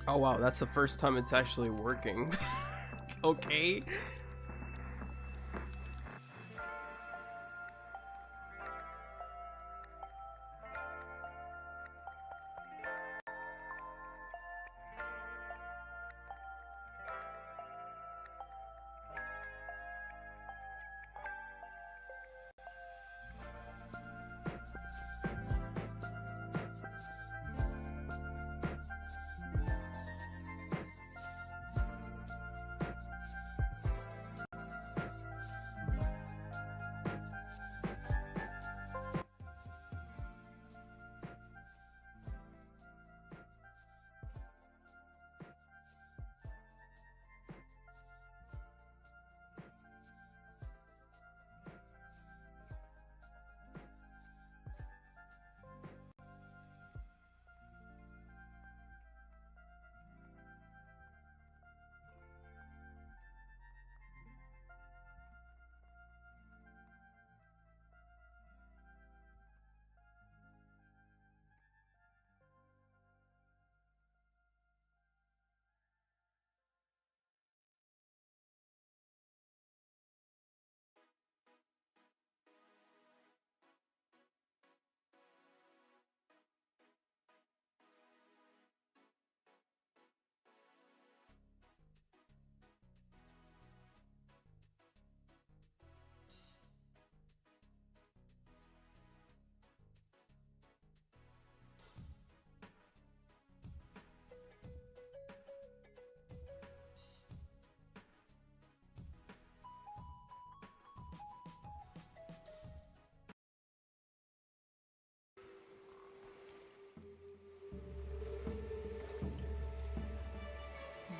Oh wow, that's the first time it's actually working. Okay.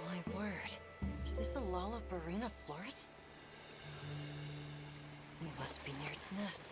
My word. Is this a Lollabarina floret? We must be near its nest.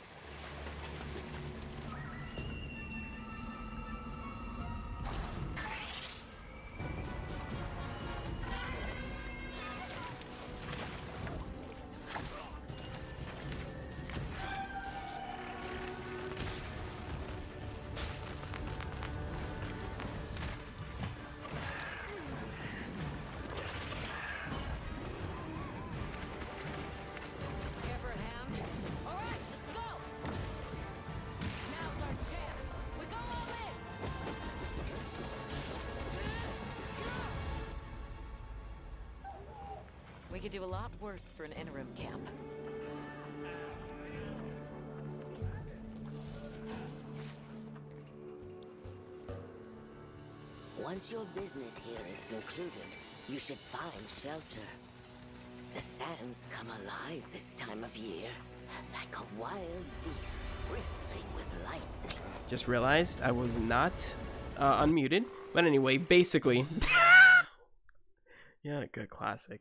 We could do a lot worse for an interim camp. Once your business here is concluded, you should find shelter. The sands come alive this time of year, like a wild beast bristling with lightning. Just realized I was not unmuted. But anyway, basically... Yeah, good classic.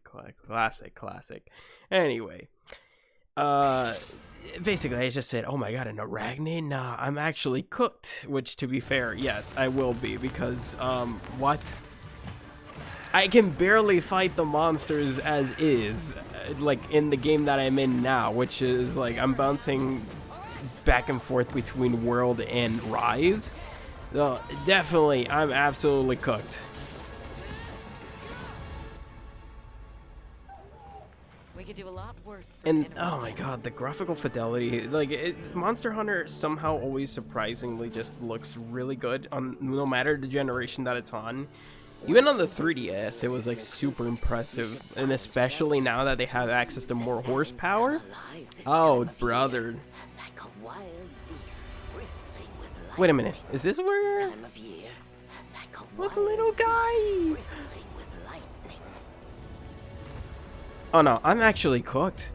Anyway, basically I just said, oh my god, an Arachne? Nah, I'm actually cooked. Which, to be fair, yes, I will be, because, what? I can barely fight the monsters as is, like, in the game that I'm in now, which is, like, I'm bouncing back and forth between World and Rise. So, definitely, I'm absolutely cooked. We could do a lot worse for And an interim oh my camp. god, the graphical fidelity, like Monster Hunter somehow always surprisingly just looks really good on no matter the generation that it's on. Even on the 3DS, it was like super impressive, and especially now that they have access to more horsepower. Oh, brother. Like a wild beast bristling with lightning. Wait a minute, is this where Time of year, like a what wild little guy? bristling with lightning. Oh no, I'm actually cooked.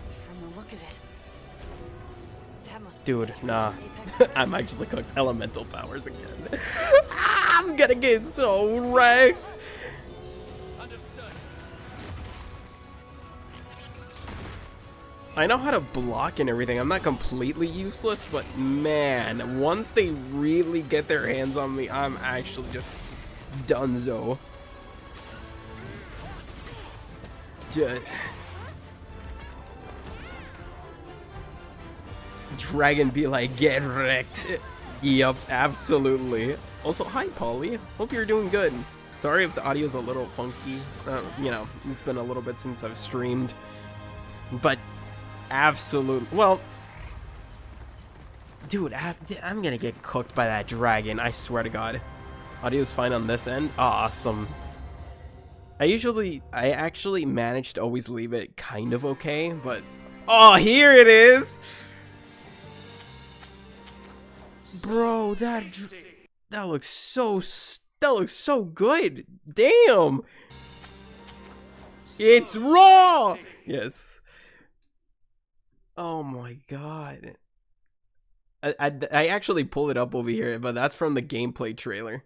From the look of it, that must be Dude, this nah. region's apex I'm actually cooked. Elemental powers again. I'm gonna get so wrecked. I know how to block and everything. I'm not completely useless, but man, once they really get their hands on me, I'm actually just donezo. Dragon be like, get wrecked. Yup, absolutely. Also, hi Polly. Hope you're doing good. Sorry if the audio's a little funky. You know, it's been a little bit since I've streamed. But absolute, well, dude, I'm gonna get cooked by that dragon, I swear to God. Audio's fine on this end. Awesome. I actually manage to always leave it kind of okay, but oh, here it is. Bro, that looks so good. Damn. It's raw. Yes. Oh my God. I actually pulled it up over here, but that's from the gameplay trailer.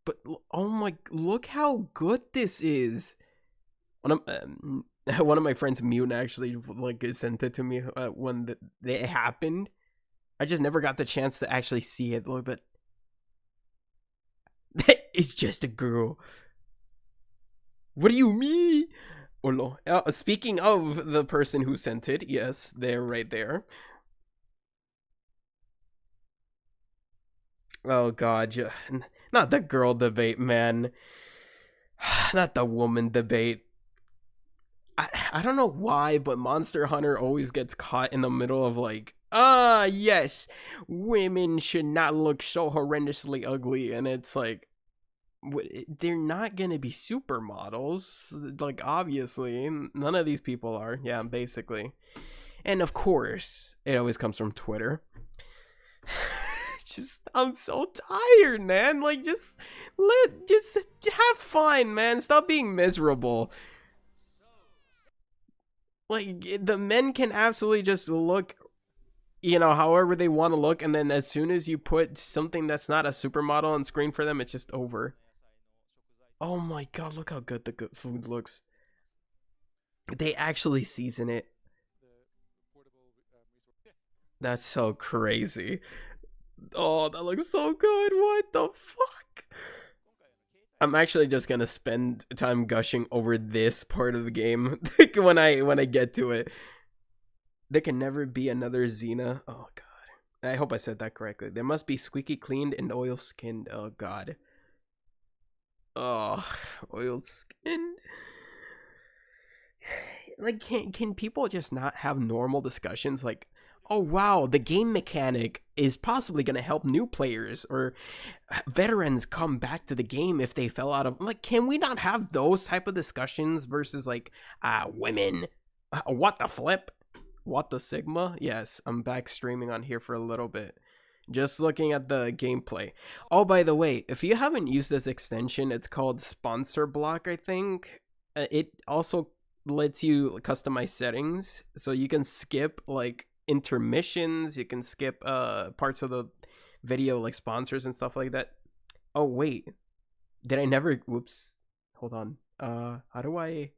But oh my, look how good this is. One of my friends, Mute, actually like sent it to me when it happened. I just never got the chance to actually see it, but it's just a girl. What do you mean? Oh no. Speaking of the person who sent it, yes, they're right there. Oh God, not the girl debate, man. Not the woman debate. I don't know why, but Monster Hunter always gets caught in the middle of like, yes, women should not look so horrendously ugly, and it's like, they're not gonna be supermodels, like, obviously, none of these people are, yeah, basically. And of course, it always comes from Twitter. Just, I'm so tired, man. Like, just have fun, man. Stop being miserable. Like, the men can absolutely just look, you know, however they want to look, and then as soon as you put something that's not a supermodel on screen for them, it's just over. Oh my God, look how good the food looks. They actually season it. That's so crazy. Oh, that looks so good. What the fuck? I'm actually just gonna spend time gushing over this part of the game when I get to it. There can never be another Xena. Oh God. I hope I said that correctly. There must be squeaky cleaned and oil skinned. Oh God. Oh, oiled skinned. Like, can people just not have normal discussions? Like, oh wow, the game mechanic is possibly going to help new players or veterans come back to the game if they fell out of, like, can we not have those type of discussions versus like women? What the flip? What the sigma? Yes, I'm back streaming on here for a little bit, just looking at the gameplay. Oh, by the way, if you haven't used this extension, it's called Sponsor Block, I think. It also lets you customize settings, so you can skip like intermissions, you can skip parts of the video like sponsors and stuff like that. Oh wait, did I never, whoops, hold on, how do I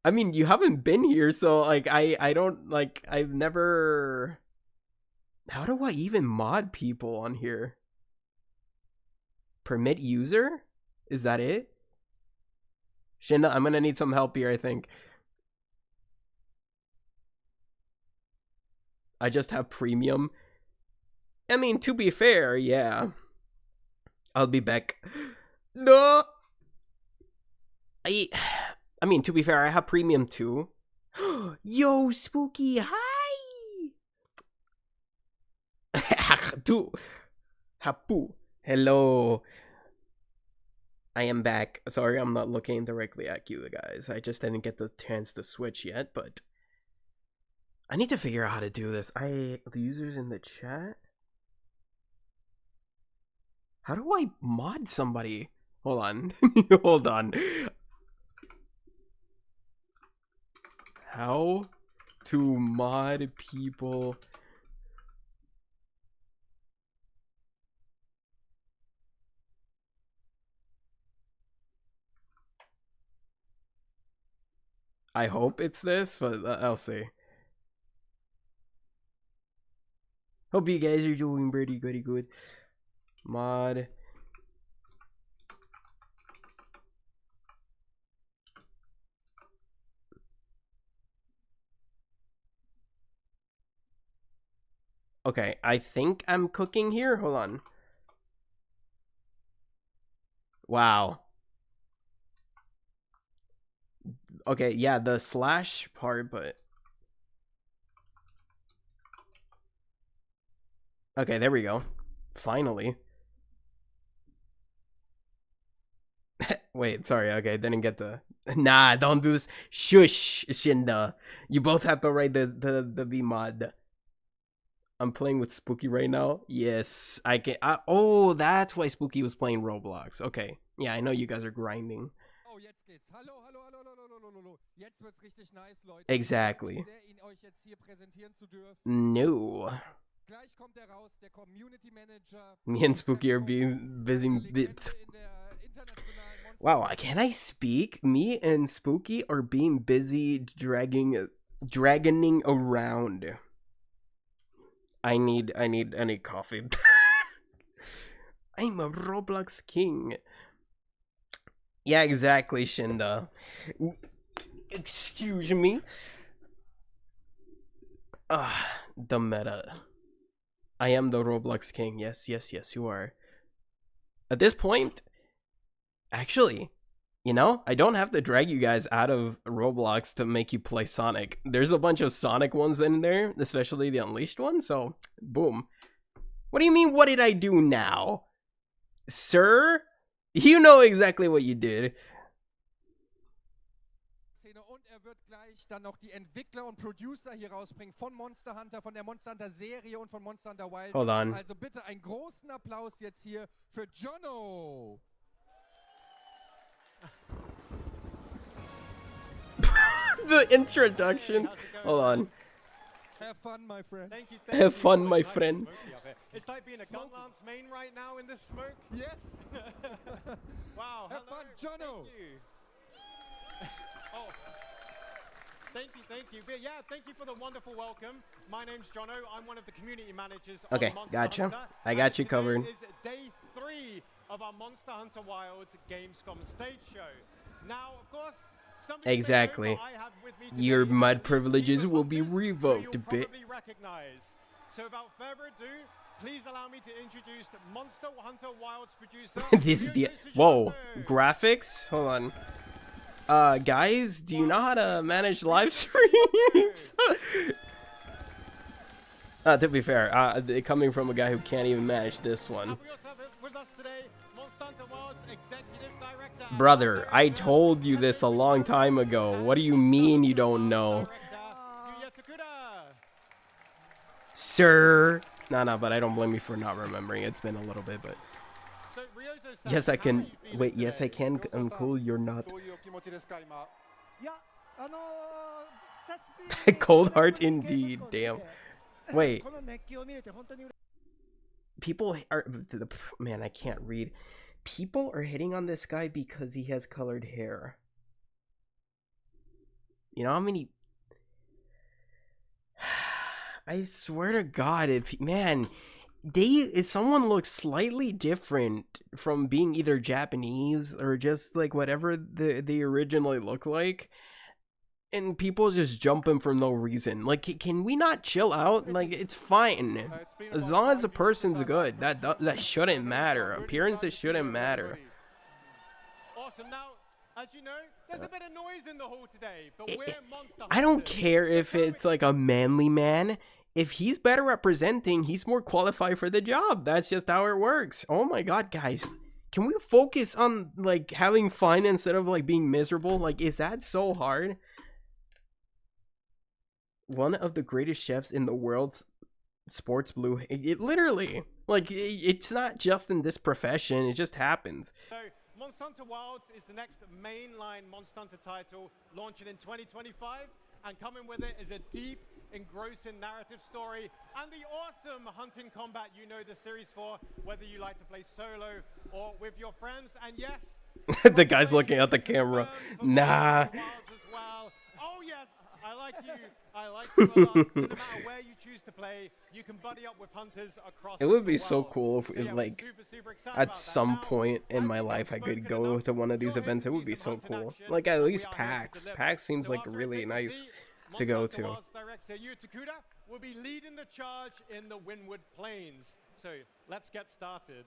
I mean, you haven't been here, so like I don't, like, I've never, how do I even mod people on here? Permit user? Is that it? Shinna, I'm gonna need some help here, I think. I just have premium. I mean, to be fair, yeah. I'll be back. No! I mean, to be fair, I have premium too. Yo, Spooky, hi! Hapu. Hello. I am back. Sorry, I'm not looking directly at you guys. I just didn't get the chance to switch yet, but I need to figure out how to do this. The users in the chat? How do I mod somebody? Hold on. Hold on. How to mod people? I hope it's this, but I'll see. Hope you guys are doing pretty good. Mod. Okay, I think I'm cooking here. Hold on. Wow. Okay, yeah, the slash part, but okay, there we go. Finally. Wait, sorry. Okay, didn't get the. Nah, don't do this. Shush, Shinda. You both have to write the V mod. I'm playing with Spooky right now. Yes, I can. Oh, that's why Spooky was playing Roblox. Okay, yeah, I know you guys are grinding. Oh, jetzt geht's. Hallo, hallo, hallo, hallo, hallo, hallo, hallo. Jetzt wird's richtig nice, Leute. Exactly. Ich freue mich sehr, ihn euch jetzt hier präsentieren zu dürfen. No. Gleich kommt er raus, der Community Manager. Me and Spooky are being busy. Eine Legende in der internationalen Monster- Wow, can I speak? Me and Spooky are being busy dragoning around. I need coffee. I'm a Roblox king. Yeah, exactly, Shinda. Excuse me. The meta. I am the Roblox king. Yes, yes, yes, you are. At this point, actually, you know, I don't have to drag you guys out of Roblox to make you play Sonic. There's a bunch of Sonic ones in there, especially the Unleashed one, so boom. What do you mean, what did I do now? Sir? You know exactly what you did. Und er wird gleich dann noch die Entwickler und Producer hier rausbringen von Monster Hunter, von der Monster Hunter Serie und von Monster Hunter Wilds. Hold on. Also bitte einen großen Applaus jetzt hier für Jono. The introduction. Hold on. Have fun, my friend. Thank you. Have fun, my friend. It's like being a Gunlance main right now in this smoke. Yes. Wow. Have hello, fun, Jono. Thank you. Oh. Thank you. But yeah, thank you for the wonderful welcome. My name's Jono. I'm one of the community managers Okay, on Monster gotcha. Hunter. I got And you covered. Today is day 3 of our Monster Hunter Wilds Gamescom stage show. Now, of course, something you may know, Exactly. but I have with me Your today mud is a privileges team of will be hunters who revoked, you'll bit. probably recognize. So without further ado, please allow me to introduce Monster Hunter Wilds producer. This is the Ryuzo whoa Sugimoto. graphics. Hold on. Guys, do you know how to manage live streams? To be fair, coming from a guy who can't even manage this one. And we also have with us today Monster Hunter Wilds executive director. and Brother, art I director, told you this a long time ago. What do you mean you don't know? Yuya Takuda. Sir. No, but I don't blame you for not remembering. It's been a little bit, but So, Ryozo-san, yes, I how are can. you feeling Wait, yes, I today? can. I'm cool. You're not. どういうお気持ちですか今。いや、久しぶりに Cold heart ゲームス indeed. コンに来 Damn. て Wait. この熱気を見れて本当に嬉 People are. Man, I can't read. People are hitting on this guy because he has colored hair. You know how many. I swear to God, if someone looks slightly different from being either Japanese or just like whatever they originally look like, and people just jump him for no reason. Like, can we not chill out? Like, it's fine as long as the person's good. That shouldn't matter. Appearances shouldn't matter. Awesome. Now, as you know, there's a bit of noise in the hall today, but we're Monster I don't Hunters, care so if come it's like a manly man. If he's better representing, he's more qualified for the job. That's just how it works. Oh my God, guys. Can we focus on like having fun instead of like being miserable? Like, is that so hard? One of the greatest chefs in the world's sports blue. It literally, like, it's not just in this profession. It just happens. So, Monster Hunter Wilds is the next mainline Monster Hunter title launching in 2025, and coming with it is a deep, engrossing narrative story and the awesome hunting combat you know the series for, whether you like to play solo or with your friends. And yes, The guy's looking at the camera. Nah. Wilds as well. Oh yes, I like you. I like you a lot. So no matter where you choose to play, you can buddy up with hunters across. It would the be so world. cool if, So yeah, we're like, super excited at about that. some Now, point in I my think life I I've could spoken go enough. to one of these Go ahead events. It and would see be some so hunting cool. action, Like, at but least we are here to PAX. deliver. PAX seems So like after a really take nice seat, to Monster go Hunter to. Wilds director Yu Takuda will be leading the charge in the Windward Plains. So let's get started.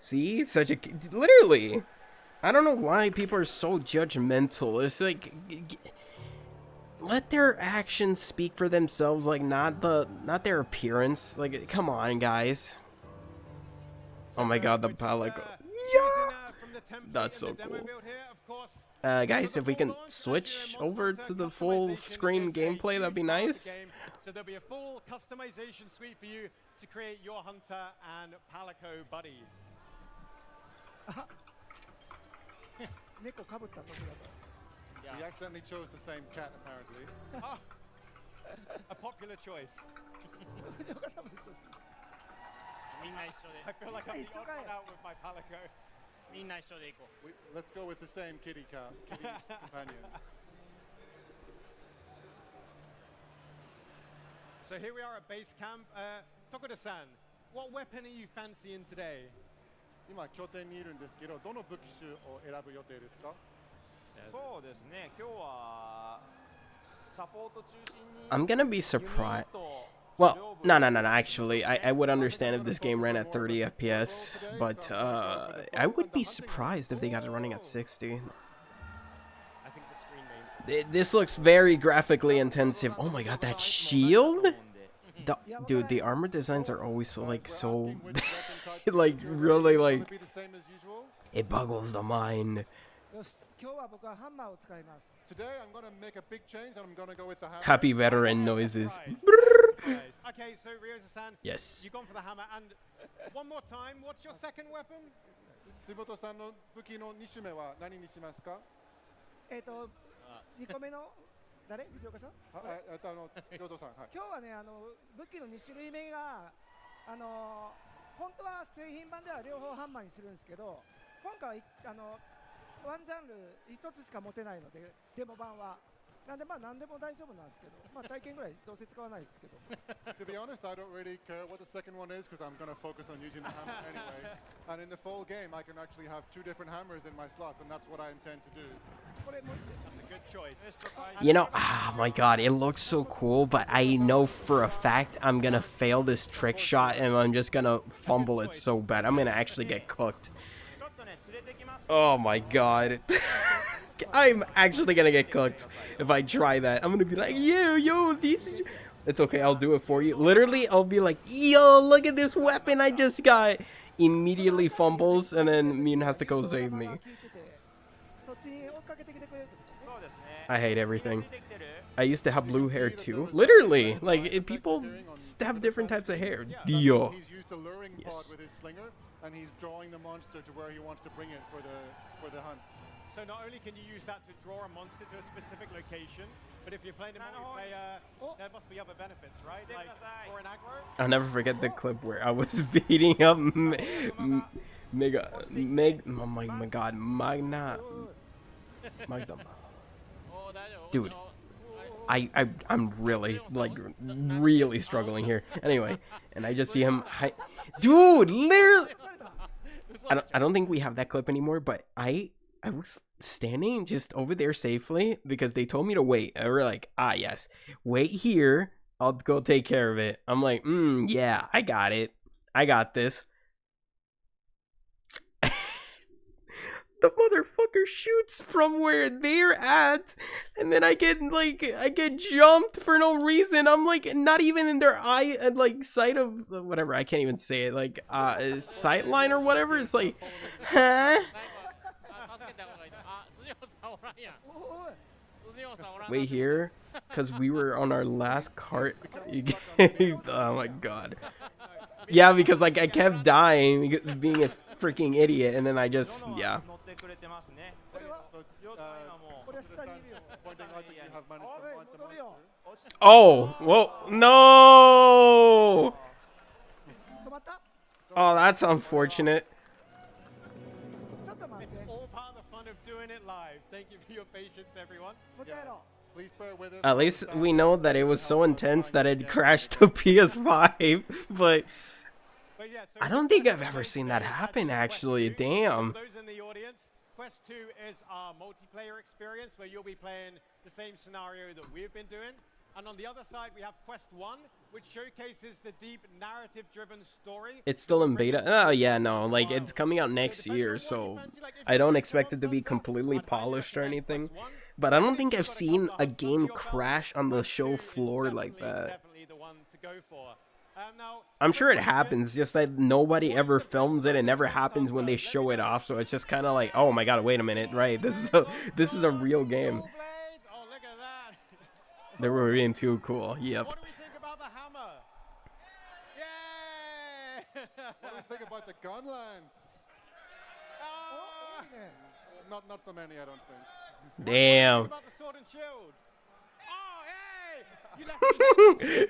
See, such a literally. I don't know why people are so judgmental. It's like let their actions speak for themselves, like not their appearance. Like, come on, guys. Oh my God, the Palico. Yeah, that's so cool. Guys, if we can switch over to the full screen gameplay, that'd be nice. So there'll be a full customization suite for you to create your hunter and Palico buddy. 猫かぶった時だと He accidentally chose the same cat, apparently. Ah, a popular choice. 藤岡さんも一緒です I feel like I'm the odd one out with my Palico. Let's go with the same kitty companion. So here we are at base camp. Tokuda-san, what weapon are you fancying today? 今拠点にいるんですけど、どの武器種を選ぶ予定ですか？そうですね。今日はサポート中心に I'm gonna be surprised. Well, no. Actually, I would understand if this game ran at 30 FPS, but I would be surprised if they got it running at 60. I think the screen names. This looks very graphically intensive. Oh my God, that shield! Dude, the armor designs are always so like like really like Be the same as usual. it boggles the mind. よし今日は僕はハンマーを使います Today I'm gonna make a big change and I'm gonna go with the hammer. Happy veteran noises. Surprise. Okay, so Ryoza-san, Yes. you've gone for the hammer. And one more time, what's your second weapon? 坪さんの武器の2種目は何にしますか？ 2個目の誰藤岡さんヨゾさん、はい。今日はね武器の2種類目が本当は製品版では両方ハンマーにするんですけど今回はワンジャンル1つしか持てないのでデモ版はなんでまあ何でも大丈夫なんですけどまあ体験ぐらいどうせ使わないですけど To be honest, I don't really care what the second one is because I'm gonna focus on using the hammer anyway. And in the full game, I can actually have 2 different hammers in my slots, and that's what I intend to do. これも That's a good choice. You know, oh my God, it looks so cool, but I know for a fact I'm gonna fail this trick shot and I'm just gonna fumble it so bad. I'm gonna actually get cooked. ちょっとね連れてきます。 Oh my God. I'm actually gonna get cooked if I try that. I'm gonna be like, yo, these... It's okay, I'll do it for you. Literally, I'll be like, yo, look at this weapon I just got. Immediately fumbles, and then Mune has to go save me. そっちに追っかけてきてくれるってことねそうですね。 I hate everything. ついてきてる？ I used to have blue hair too. Literally, like, people have different types of hair. Dio. He's used a luring pod Yes. with his slinger, and he's drawing the monster to where he wants to bring it for the hunt. So not only can you use that to draw a monster to a specific location, but if you're playing in multiplayer, there must be other benefits, right? Like for an aggro. I'll never forget the clip where I was beating up oh my God, Magna. Dude, I'm really, like, really struggling here. Anyway, and I just see him, dude, literally. I don't think we have that clip anymore, but I was standing just over there safely because they told me to wait. I were like, yes, wait here. I'll go take care of it. I'm like, yeah, I got it. I got this. The motherfucker shoots from where they're at, and then I get jumped for no reason. I'm like not even in their eye, like sight of whatever. I can't even say it. Like sight line or whatever. It's like, huh? Wait here, cause we were on our last cart. Oh my God. Yeah, because like I kept dying, being a freaking idiot, and then I just yeah. 乗ってくれてますね。 これは So, ヨウさん今もう これは下にいるよ pointing out that you have managed to おい find the 戻るよ monster. Oh, whoa, no! 止まった Oh, that's unfortunate. ちょっと待って It's all part of the fun of doing it live. Thank you for your patience, everyone. もう一回やろ Please bear with us. At least we know that it was so intense that it crashed the PS5, but But yeah, so I don't think I've ever seen that happen, actually. Damn. For those in the audience, Quest 2 is our multiplayer experience where you'll be playing the same scenario that we've been doing. And on the other side, we have Quest 1, which showcases the deep narrative-driven story. It's still in beta. Oh yeah, no, like it's coming out next year, so I don't expect it to be completely polished or anything. But I don't think I've seen a game crash on the show floor like that. Definitely the one to go for. Now, I'm sure it happens, just that nobody ever films it. It never happens when they show it off, so it's just kind of like, oh my god, wait a minute, right? This is a real game. oh, look at that. They were being too cool. Yep. What do we think about the hammer? Yay! What do you think about the gun lance? Ah! Not so many, I don't think. Damn. What about the sword and shield? Oh, hey! You left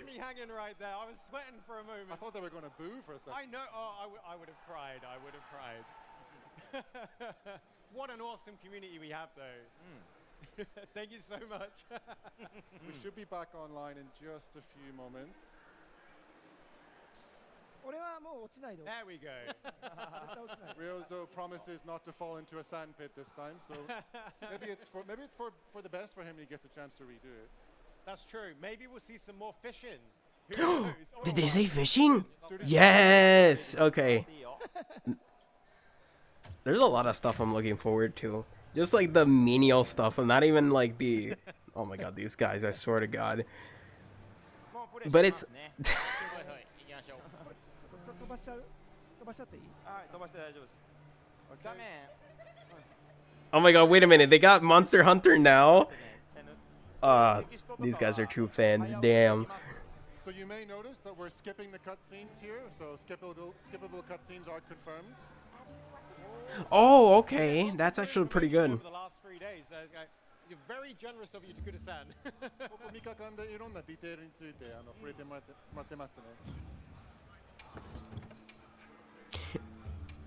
me hanging right there. I was sweating for a moment. I thought they were going to boo for a second. I know. Oh, I would have cried. I would have cried. What an awesome community we have, though. Thank you so much. We should be back online in just a few moments. 俺はもう落ちないで。 There we go. 絶対落ちない。 Ryozo promises not to fall into a sand pit this time, so maybe it's for the best for him. He gets a chance to redo it. That's true. Maybe we'll see some more fishing. Who knows? Oh, Did they say fishing? Yes. Okay. There's a lot of stuff I'm looking forward to. Just like the menial stuff, and not even like the. Oh my god, these guys! I swear to God. But it's. 飛ばしちゃう？飛ばしちゃっていい？はい飛ばして大丈夫です画面 Oh my god! Wait a minute. They got Monster Hunter now. These guys are true fans. Damn. So you may notice that we're skipping the cutscenes here. So skippable cutscenes are confirmed. Oh, okay. That's actually pretty good. Over the last 3 days, you're very generous of you to Kuda-san. ここ3日間でいろんなディテールについて触れてもらってますね。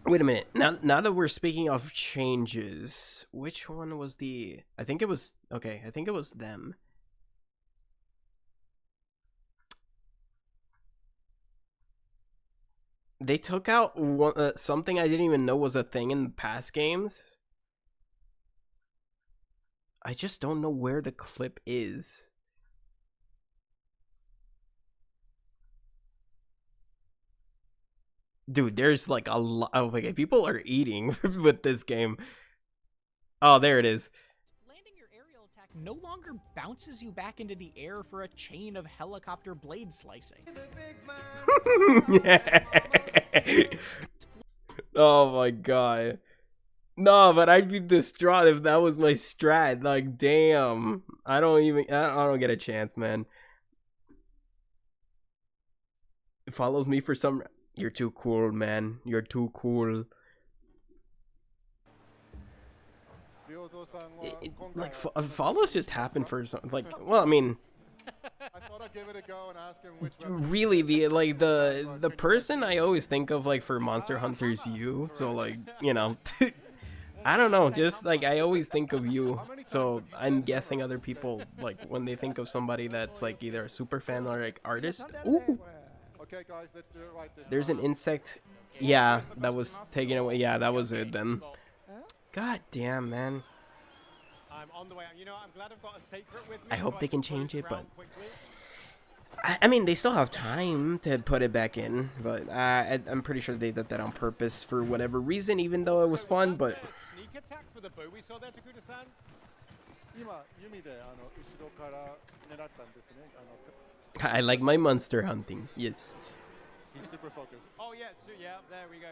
Wait a minute. Now that we're speaking of changes, which one was the? I think it was okay. I think it was them. They took out one, something I didn't even know was a thing in past games. I just don't know where the clip is. Dude, there's like a lot of like people are eating with this game. Oh, there it is. Landing your aerial attack no longer bounces you back into the air for a chain of helicopter blade slicing. Oh my god. No, but I'd be distraught if that was my strat. Like, damn. I don't get a chance, man. It follows me for some. You're too cool, man. You're too cool. Like follows just happen for some. Like, well, I mean. I thought I'd give it a go and ask him which. Really, the person I always think of like for Monster Hunter's you. So like, you know. I don't know, just like I always think of you, so I'm guessing other people like when they think of somebody that's like either a super fan or like artist. Ooh, Okay, guys, let's do it right this there's time. an insect. Yeah, that was taken away. Yeah, that was it then. God damn, man. I'm on the way. You know, I'm glad I've got a sacred with me. I hope so they can close change the it, but ground quickly. I mean they still have time to put it back in. But I'm pretty sure they did that on purpose for whatever reason, even though it was So is fun. that But their sneak attack for the bow we saw there, Takuda-san? 今弓で後ろから狙ったんですね。I like my monster hunting. Yes. He's super focused. Oh yeah, so yeah, there we go.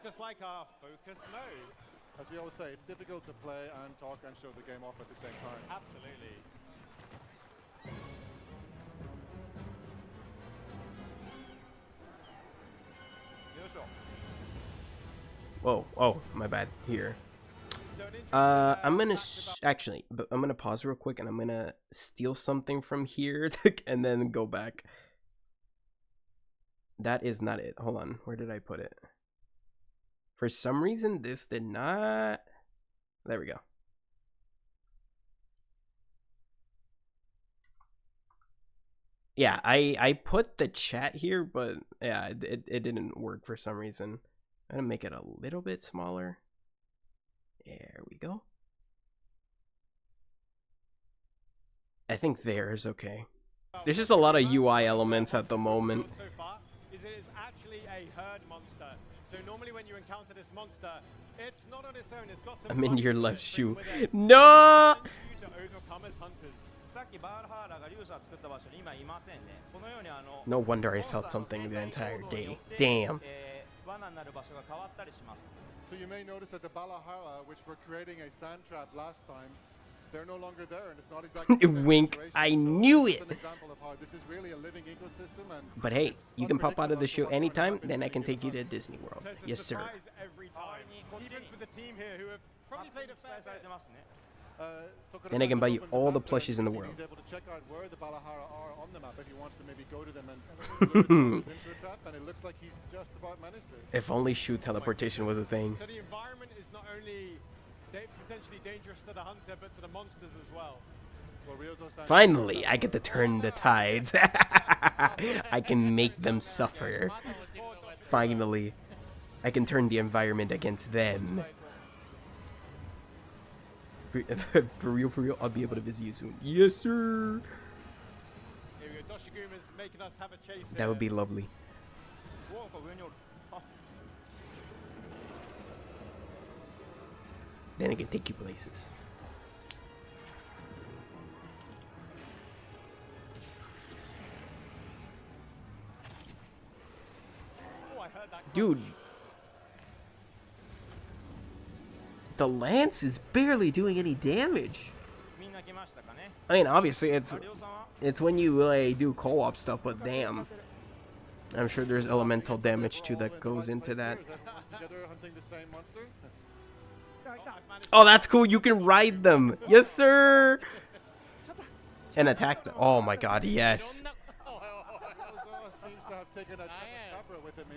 Just like our focus mode. As we always say, it's difficult to play and talk and show the game off at the same time. Absolutely. Whoa. Oh, my bad. Here. So an interesting, I'm gonna fact actually, but I'm gonna pause real quick and I'm gonna steal something from here and then go back. That is not it. Hold on. Where did I put it? For some reason, this did not. There we go. Yeah, I put the chat here, but yeah, it didn't work for some reason. I'm gonna make it a little bit smaller. There we go. I think there is okay. There's just a lot of UI elements at the moment. So far, is it is actually a herd monster. So normally when you encounter this monster, it's not on its own. It's got some. I'm in your left buttons shoe. with it. No! For you to overcome as hunters. さっきバールハーラーがリュウサー作った場所に今いませんね。このようにNo wonder I felt something the entire day. Damn. 罠になる場所が変わったりします。 So you may notice that the Balahara, which were creating a sand trap last time, they're no longer there, and it's not exactly the same Wink. situation. I So knew it's it. an example of how this is really a living ecosystem, and But hey, it's you can pop out of the unpredictable shoe as to what's going to anytime, happen then in I can any take you to given Disney World. So it's a Yes, sir. surprise every time. Even for the team here who have probably played a 期 fair 待され bit. てますね。 Then I can buy you Tokuda-san all the opened map plushies in the so world. He's able to check out where the Balahara are on the map if he wants to maybe go to them and lure the monsters into a trap, and it looks like he's just about managed it. If only shoe teleportation was a thing. So the environment is not only potentially dangerous to the hunter, but to the monsters as well. Well, Ryozo-san- Finally, I get to turn the tides. I can make them suffer. Finally, I can turn the environment against them. For real, I'll be able to visit you soon. Yes, sir. Here we go. Doshiguma's making us have a chase here. That would be lovely. うわ、なんか上におる。あ、 Then I can take you places. Oh, I heard that. Dude. The lance is barely doing any damage. みんな来ましたかね。 I mean, obviously, it's リョウさんは it's when you like, do co-op stuff, but damn. I'm sure there's elemental damage too that goes into that. Together hunting the same monster. あいた I've managed Oh, that's cool. You can ride them. Yes, sir. And attack them. Oh my god, yes. Ryozo seems to have taken a capra with him.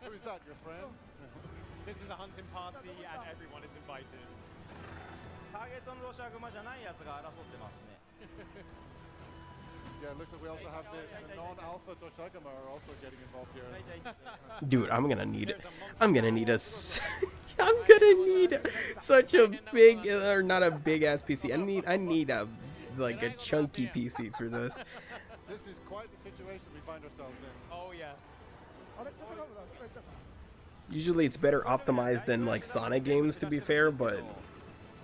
Who's that, your friend? This is a hunting party and everyone is invited. ターゲットのロシアグマじゃないやつが争ってますね。 Yeah, it looks like we also have the non-alpha Toshagama are also getting involved here. Dude, I'm gonna need it. I'm gonna need I'm gonna need such a big, or not a big ass PC. I need a like a chunky PC for this. This is quite the situation we find ourselves in. Oh yes. あれちょっと待って今言ったか Usually it's better optimized than like Sonic games, to be fair, but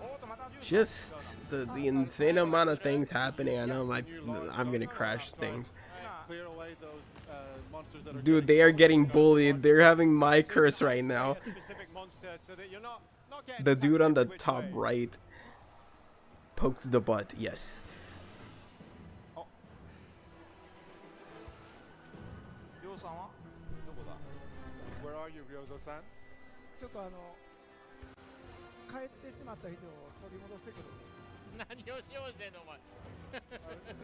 おーっとまた銃 just the insane amount of things happening. I know I'm gonna crash things. Clear away those monsters that are Dude, they are getting bullied. They're having my curse right now. Specific monster so that you're not getting The dude on the attacked top which way. right pokes the butt. Yes. リョウさんはどこだ Where are you, Ryozo-san? ちょっと帰ってしまった人を取り戻してくる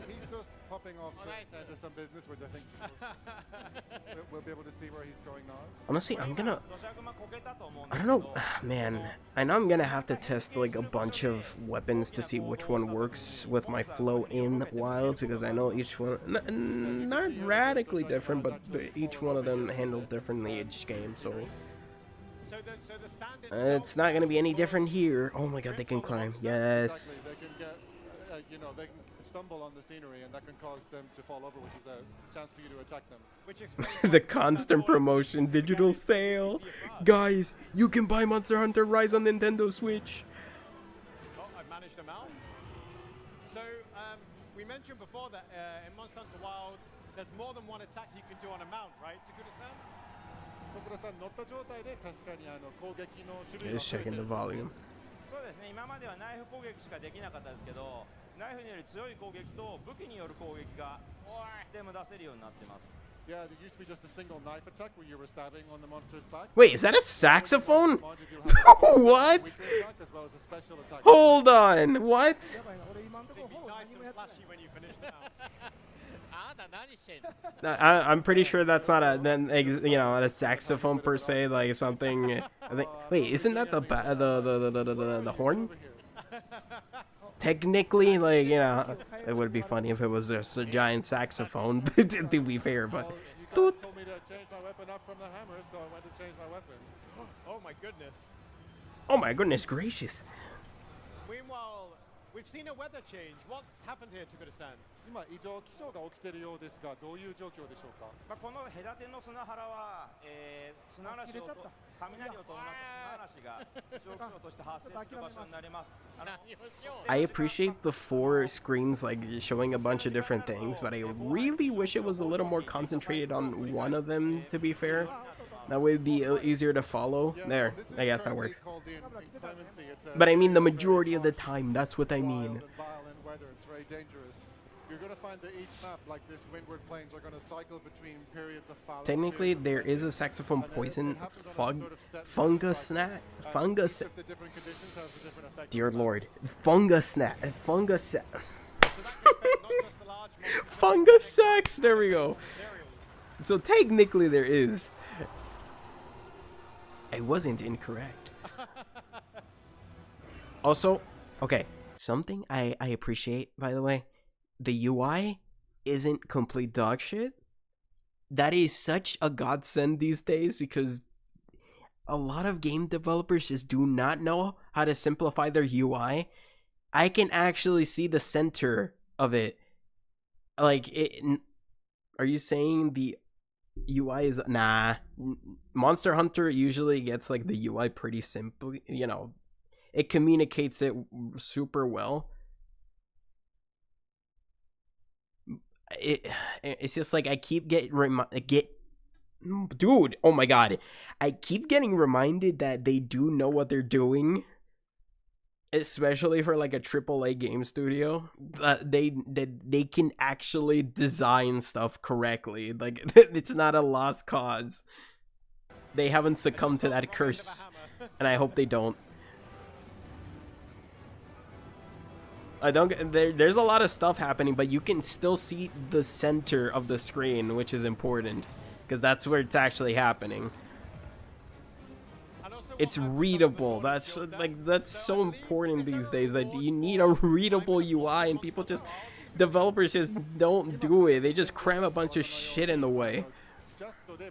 He's just popping off to some business, which I think we'll be able to see where he's going now. Honestly, I'm gonna. ロシアグマこけたと思うんだ I け don't ど know, man. I know I'm gonna have to test like a bunch of weapons to see which one works with my flow in wilds, because I know each one not radically different, but each one of them handles differently each game. So So the sand itself it's not gonna be any different here. Oh my god, they can climb. Yes. Exactly. They can get, they can stumble on the scenery, and that can cause them to fall over, which is a chance for you to attack them. which explains The constant promotion, digital sale. Guys, you can buy Monster Hunter Rise on Nintendo Switch. Oh, I've managed them out. So we mentioned before that in Monster Hunter Wilds, there's more than one attack you can do on a mount, right, Tokuda-san? 徳田さん乗った状態で確かに攻撃の種類が Just 増えて checking る the volume. そうですね、今まではナイフ攻撃しかできなかったですけど、ナイフにより強い攻撃と武器による攻撃がいつでも出せるようになってます。 Yeah, there used to be just a single knife attack where you were stabbing on the monster's back. Wait, is that a saxophone? What? Weekly attack as well as a special attack. Hold on. What? やばいな俺今んとこ It'd be ほぼ nice 何も and やってない flashy when you finish them out. I'm pretty sure that's not a saxophone per se, like something. I think. Wait, isn't that the horn? Technically, like it would be funny if it was just a giant saxophone. To be fair, but Well, you guys told me to change my weapon up from the hammer, so I went to change my weapon. Oh my goodness. oh my goodness gracious! Meanwhile, We've seen a weather change. What's happened here, Toguro-san? 今異常気象が起きているようですが、どういう状況でしょうか。まあ、この隔ての砂原は、砂嵐をと雷を伴った砂嵐が異常気象として発生する場所になります。I appreciate the 4 screens like showing a bunch of different things, but I really wish it was a little more concentrated on one of them, to be fair. That way it'd be easier to follow. There, I guess that works. But I mean the majority of the time, that's what I mean. Violent weather, it's very dangerous. You're going to find that each map, like this Windward Plains, are going to cycle between periods of fallow. Technically, there is a saxophone poison fungus snap. Fungus. Dear Lord, fungus snap. Fungus. Fungus sex. There we go. So technically, there is. I wasn't incorrect. Also, okay, something I appreciate, by the way, the UI isn't complete dog shit. That is such a godsend these days because a lot of game developers just do not know how to simplify their UI. I can actually see the center of it. Like, are you saying the UI is... Nah. Monster Hunter usually gets like the UI pretty simple, you know. It communicates it super well. It's just like I keep dude, oh my god. I keep getting reminded that they do know what they're doing. Especially for like a AAA game studio, they can actually design stuff correctly. Like it's not a lost cause. They haven't succumbed to that curse, and I hope they don't. There's a lot of stuff happening, but you can still see the center of the screen, which is important because that's where it's actually happening. It's readable. That's so important these days, that you need a readable UI, and people just, developers just don't do it. They just cram a bunch of shit in the way. そうで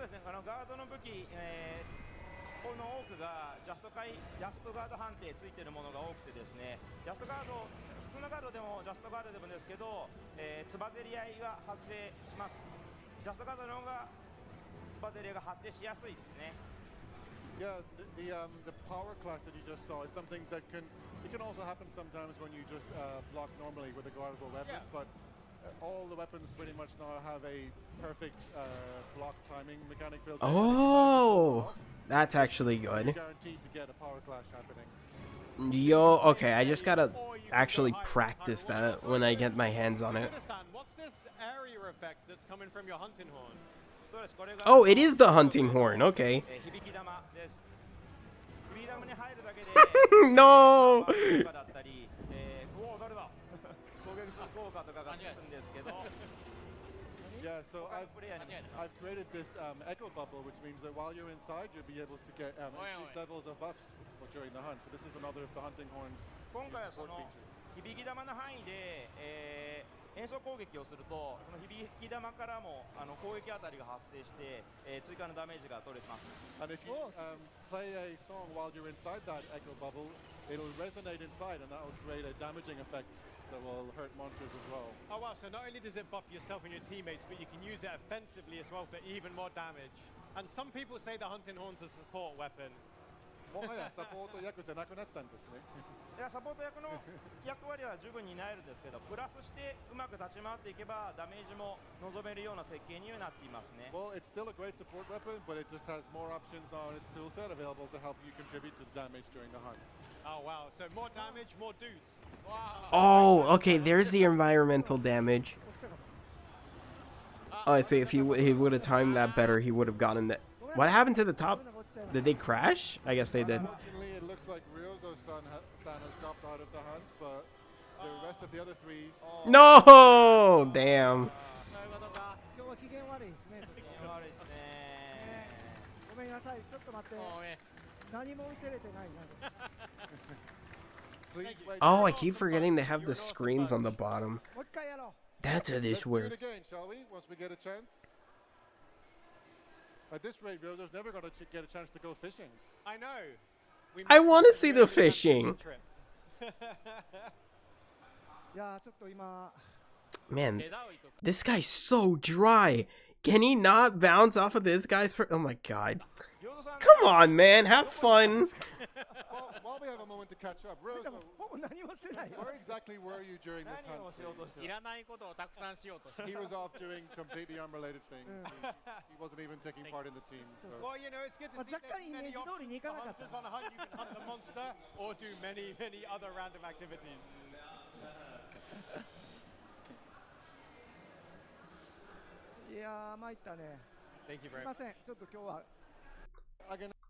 すね、ガードの武器、この多くがジャストガード判定ついているものが多くてですね、ジャストガード、普通のガードでもジャストガードでもですけど、つばぜり合いが発生します。ジャストガードの方がつばぜり合いが発生しやすいですね。Yeah, the power clash that you just saw is something that can also happen sometimes when you just block normally with a guardable weapon, but all the weapons pretty much now have a perfect block timing mechanic built in. Oh, that's actually good. Guaranteed to get a power clash happening. Yo, okay, I just gotta actually practice that when I get my hands on it. What's this area effect that's coming from your hunting horn? Oh, it is the hunting horn, okay. No! Yeah, so I've created this echo bubble, which means that while you're inside, you'll be able to get increased levels of buffs during the hunt. So this is another of the hunting horn's support features. 響き玉の範囲で、演奏攻撃をすると、この響き玉からも攻撃当たりが発生して、追加のダメージが取れます。And if you play a song while you're inside that echo bubble, it'll resonate inside, and that will create a damaging effect that will hurt monsters as well. Oh wow, so not only does it buff yourself and your teammates, but you can use it offensively as well for even more damage. And some people say the hunting horn's a support weapon. もはやサポート役じゃなくなったんですね。いや、サポート役の役割は十分に担えるんですけど、プラスしてうまく立ち回っていけばダメージも望めるような設計にはなっていますね。Well, it's still a great support weapon, but it just has more options on its toolset available to help you contribute to damage during the hunt. Oh wow, so more damage, more dudes. Wow. Oh, okay, there's the environmental damage. Oh, I see. If he would have timed that better, he would have gotten that. What happened to the top? Did they crash? I guess they did. Unfortunately, it looks like Ryozo-san has dropped out of the hunt, but the rest of the other three... No! Damn. 今日は機嫌悪いですね。悪いですね。ごめんなさい、ちょっと待って。何も見せれてないな。Oh, I keep forgetting they have the screens on the bottom. もう一回やろう。That's how this Let's do it works. again, shall we? Once we get a chance. At this rate, Ryozo's never going to get a chance to go fishing. I know. we I must want to have see a the real fishing. trip. いやーちょっと今 Man, this guy's so dry. Can he not bounce off of this guy's oh my god. Come on, man, have fun. While we have a moment to catch up, Rose, ほぼ何もしてないよ where exactly were you during this 何を hunt? しようとしてる いらないことをたくさんしようとして He was off doing completely unrelated things. He wasn't even taking part in the team. So. Well, you know, it's good to まあ see 若干イメー many ジ通りにい options か for なかった hunters on a hunt. You can hunt the monster or do many, many other random activities. いやー参ったね Thank you す very い much. ませんちょっと今日は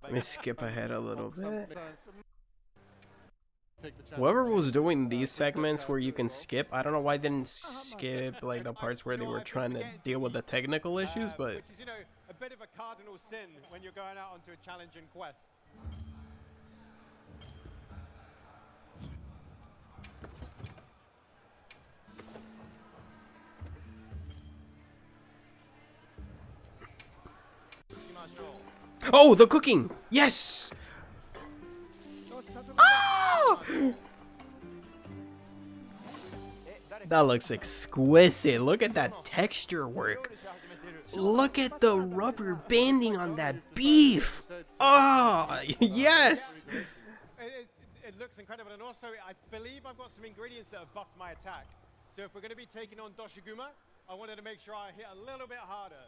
Let me skip ahead a little bit. Take the chance Whoever to was change doing his, these preset segments where you character can as well. skip, I don't know why they didn't skip like the parts where they were trying to deal with the technical issues, but Which is, you know, a bit of a cardinal sin when you're going out onto a challenging quest. oh, the cooking! Yes! よし早速 Ah! That looks exquisite. Look at that texture work. Look at the rubber banding on that beef. Oh, yes. It looks incredible, and also I believe I've got some ingredients that have buffed my attack. So if we're going to be taking on Doshiguma, I wanted to make sure I hit a little bit harder.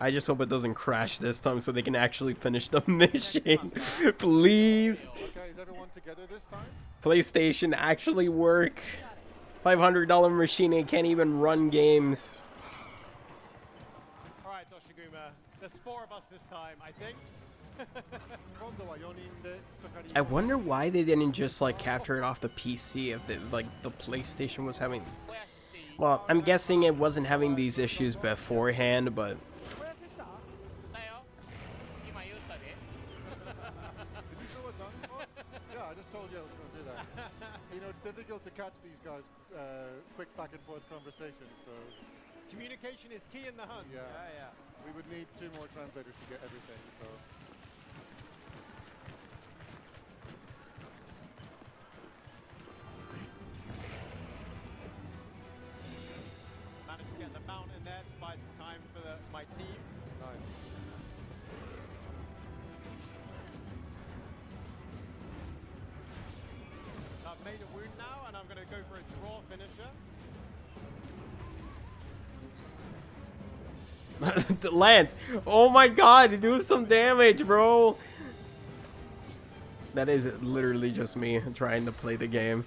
I just hope it doesn't crash this time so they can actually finish the mission. Please. Okay, is everyone together this time? PlayStation actually work. $500 machine and can't even run games. All right, Doshiguma, there's 4 of us this time, I think. 今度は4人で一狩り I wonder why they didn't just like capture it off the PC if like the PlayStation was having. Well, I'm guessing it wasn't having these issues beforehand, but おやすしさ Did you throw a gun? Oh, yeah, I just told you I was going to do that. You know, it's difficult to catch these guys quick back and forth conversation, so Communication is key in the hunt. yeah, we would need 2 more translators to get everything, so. Managed to get the mountain there to buy some time for my team. Nice. I've made a wound now, and I'm going to go for a draw finisher. Lance, oh my god, do some damage, bro. That is literally just me trying to play the game.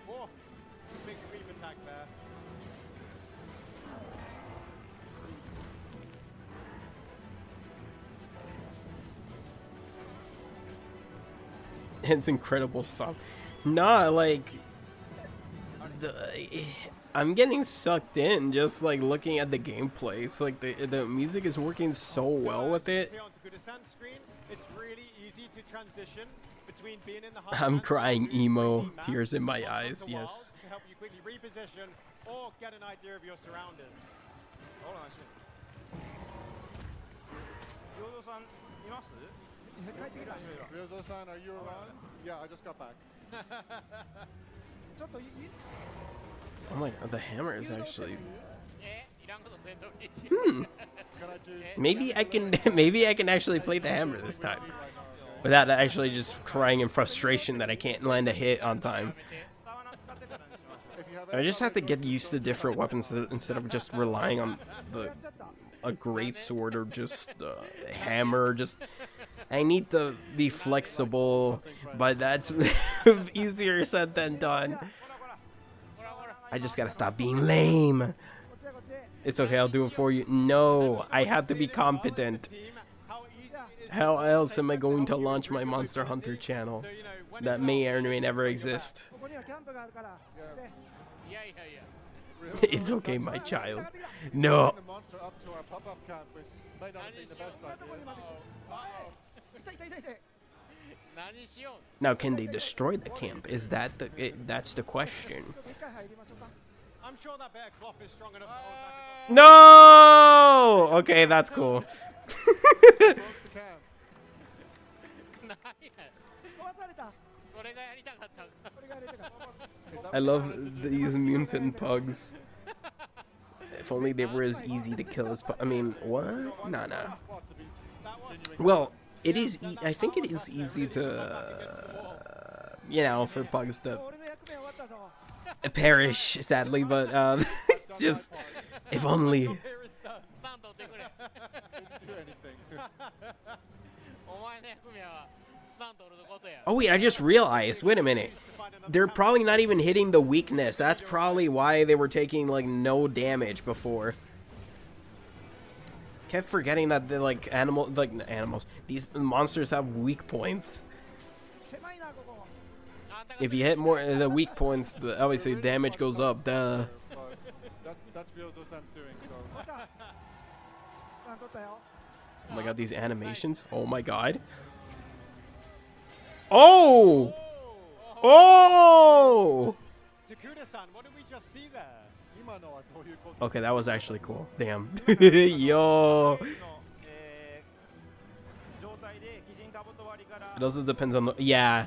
Oh, big sweep attack there. It's incredible stuff. Nah, like I'm getting sucked in just like looking at the gameplay. It's like the music is working so well with it. See on Takuda-san's screen, it's really easy to transition between being in the high I'm and crying moving emo, between maps, tears in my Monster eyes, Hunter yes. Wilds to help you quickly reposition or get an idea of your surroundings. そうなんですよヨドさんいます帰ってきた Ryozo-san, are you around? Yeah, I just got back. ちょっと Oh my god, the hammer is actually. Can I do Maybe I can maybe I can actually play the hammer this time. Without actually just crying in frustration that I can't land a hit on time. 使わな使ってからにしましょう if you have I just have to get used to different weapons instead of just relying on a great sword or just a hammer. Just I need to be flexible, but that's easier said than done. I just gotta stop being lame. こっちだこっち It's okay, I'll do it for you. No, I have to be competent. How else am I going to launch my Monster Hunter channel that may or may never exist? ここにはキャンプがあるから。で、 It's okay, my child. No. The monster up to our pop-up camp, which may not have been the best こんなとこに idea. まで。痛い痛い痛い痛い。 Now, can they destroy the camp? Is that that's the question. ちょっと一回入りましょうか。 I'm sure that bear cloth is strong enough to hold back a No. Okay, that's cool. Broke the camp. 壊された。それがやりたかった。 Is that I what love you wanted to do? these mutant pugs. If only they were as easy to kill as. I mean, what? Nah, nah. Spot to be continuing. Well, it is. I think it is easy to, you know, for pugs to 俺の役目終わったぞ。 perish, sadly. But it's just, if only. Here is done. Didn't do anything. Oh wait, I just realized. Wait a minute. They're probably not even hitting the weakness. That's probably why they were taking like no damage before. Kept forgetting that they're like animals. These monsters have weak points. 狭いなここ。 If you hit more the weak points, obviously damage goes up. Duh. But that's Ryozo-san's doing, so. さあ取ったよ。 Oh my god, these animations. Oh my god. Oh! Oh! Takuda-san, what did we just see there? Imano wa douyu koto? Okay, that was actually cool. Damn. Yo. の、状態で基人かぶと割りから It also depends on the. Yeah.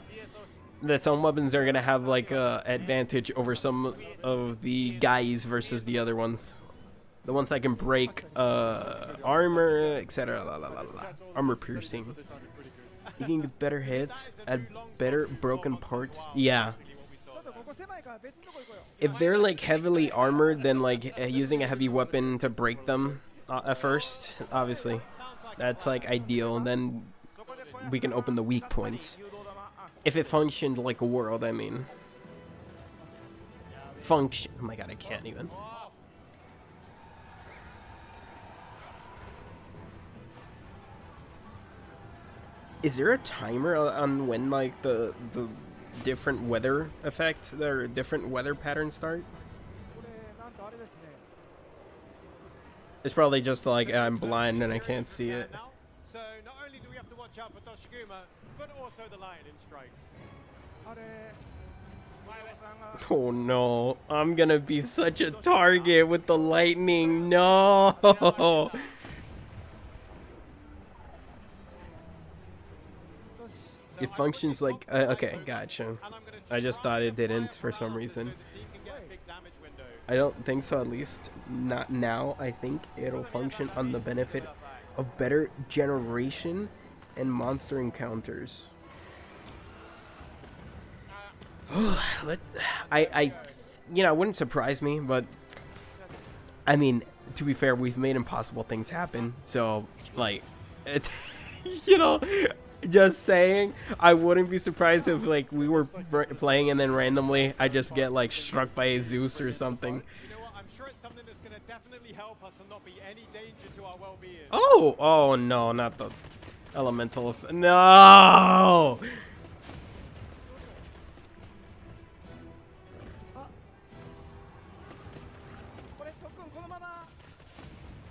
That some weapons are gonna have like a advantage over some of the guys versus the other ones. The ones that can break armor, etc. La, la, la, la. Armor piercing. They sounded pretty good. You can get better hits at better broken parts. Yeah. ちょっとここ狭いから別のとこ行こうよ。 If they're like heavily armored, then like using a heavy weapon to break them at first, obviously, that's like ideal. Then we can open the weak points. If it functioned like a world, I mean. Function. Oh my god, I can't even. Is there a timer on when like the different weather effects, or different weather patterns start? これなんとあれですね。 It's probably just like I'm blind and I can't see it. Now, so not only do we have to watch out for Toshiguma, but also the lightning strikes. あれ。 Oh no, I'm gonna be such a target with the lightning. No. It functions like okay, gotcha. And I'm gonna I just thought it didn't for some reason. so the team can get a big damage window. I don't think so, at least not now. I think it'll function on the benefit of better generation and monster encounters. Let's you know, it wouldn't surprise me, but I mean, to be fair, we've made impossible things happen, so like it's you know, just saying, I wouldn't be surprised if like we were playing and then randomly I just get like struck by a Zeus or something. You know what? I'm sure it's something that's going to definitely help us and not be any danger to our well-being. Oh no, not the elemental. No. これ特訓このまま。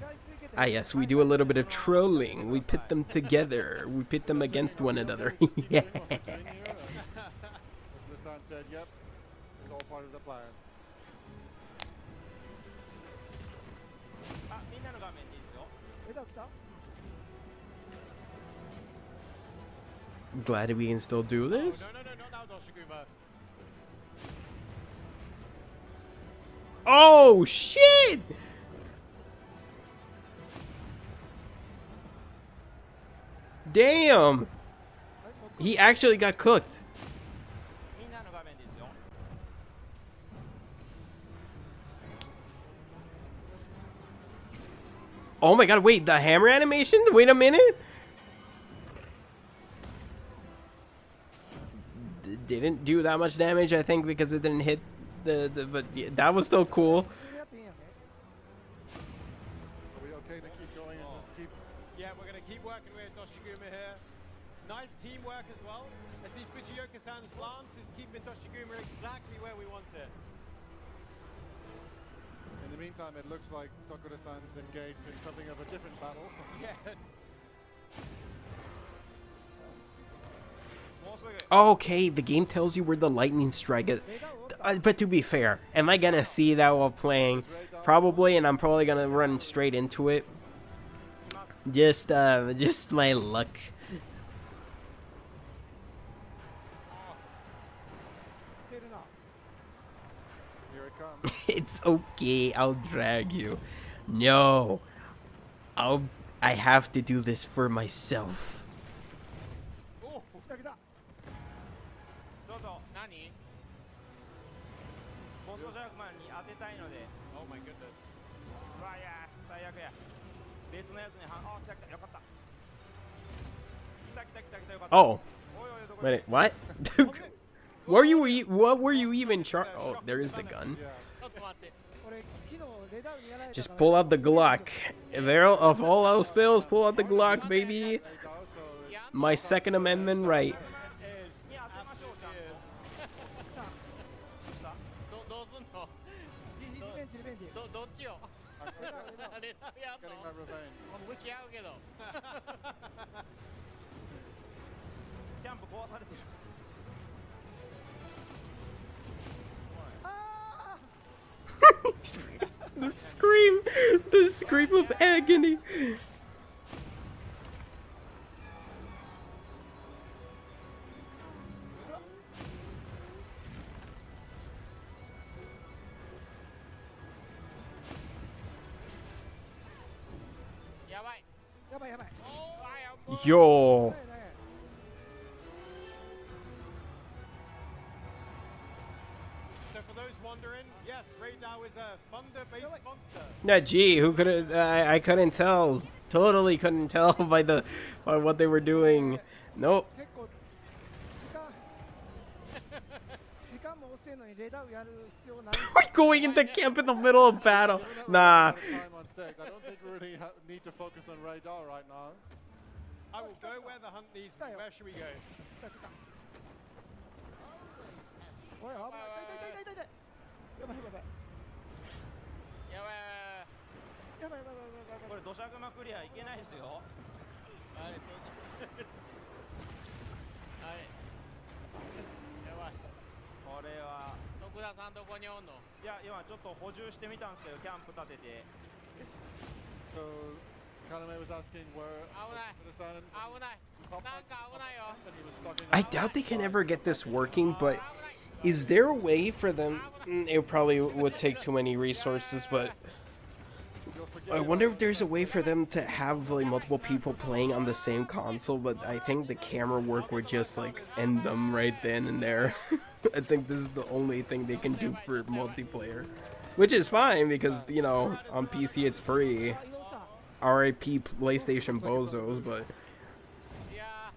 やり続けて。 Ah, yes, we do a little bit of trolling. We pit them together. We pit them against one another. Yeah. Lisan said, yep, it's all part of the plan. あ、みんなの画面でいいですよ。枝来た。 Glad we can still do this. No, not now, Toshiguma. Oh shit! Damn! He actually got cooked. みんなの画面でいいですよ。 Oh my god, wait, the hammer animation? Wait a minute! Didn't do that much damage, I think, because it didn't hit but yeah, that was still cool. 普通にやっていいんやね。 Are we okay to keep going and just keep... Yeah, we're going to keep working with Toshiguma here. Nice Nice teamwork as well. As the Fujioka-san's lance is keeping Toshiguma exactly where we want it. In the meantime, it looks like Tokura-san's engaged in something of a different battle. Yes. Okay, the game tells you where the lightning strike is. But to be fair, am I gonna see that while playing? Probably, and I'm probably gonna run straight into it. Just my luck. Here it comes. It's okay, I'll drag you. No. I have to do this for myself. 来た来た。どうぞ。何？ボストジャークマンに当てたいので。Oh my goodness. うわいや最悪や。別のやつにあ来た来たよかった。来た来た来た来たよかった。 Oh, おいおいどこに。 wait, what? What were you even Oh, there is the gun. 俺昨日レダウにやられた Just から pull out the Glock. If there of all else fails, pull out the Glock, baby. My Second Amendment right. に当てましょうちゃんと。どうすんの？リベンジリベンジ。どっちよ？レダウレダやん Getting の？ that revenge. 違うけど。キャンプ壊されてる。 The scream of agony. Yeah. やばい。やばいやばい。おーやばい。 Yo. ねえね So for those wondering, yes, Raydao is a thunder-based monster. Yeah, gee, who could have? I couldn't tell. Totally couldn't tell by what they were doing. Nope. え結構時間も遅いのにレダウやる必要ない。 We're going into camp in the middle of battle. Nah. Time on stage. I don't think we really need to focus on Radar right now. I will go where the hunt needs me. Where should we go? おい危ない痛い痛い痛い痛い痛い。やばいやばいやばいやばいやばいやばいやばいやばい。これ土砂熊クリアいけないですよ。はい。はい。やばい。これは。徳田さんどこにおんの？いや今ちょっと補充してみたんですけどキャンプ立てて。 So, Kaname was asking where 危ない。 Tokura-san 危ない。なんか危ないよ。 and he was stuck in I doubt they can ever get this working, but is there a way for them? It probably would take too many resources, but I wonder if there's a way for them to have like multiple people playing on the same console, but I think the camera work would just like end them right then and there. I think this is the only thing they can do for multiplayer, which is fine because, you know, on PC it's free. RIP PlayStation bozos, but いや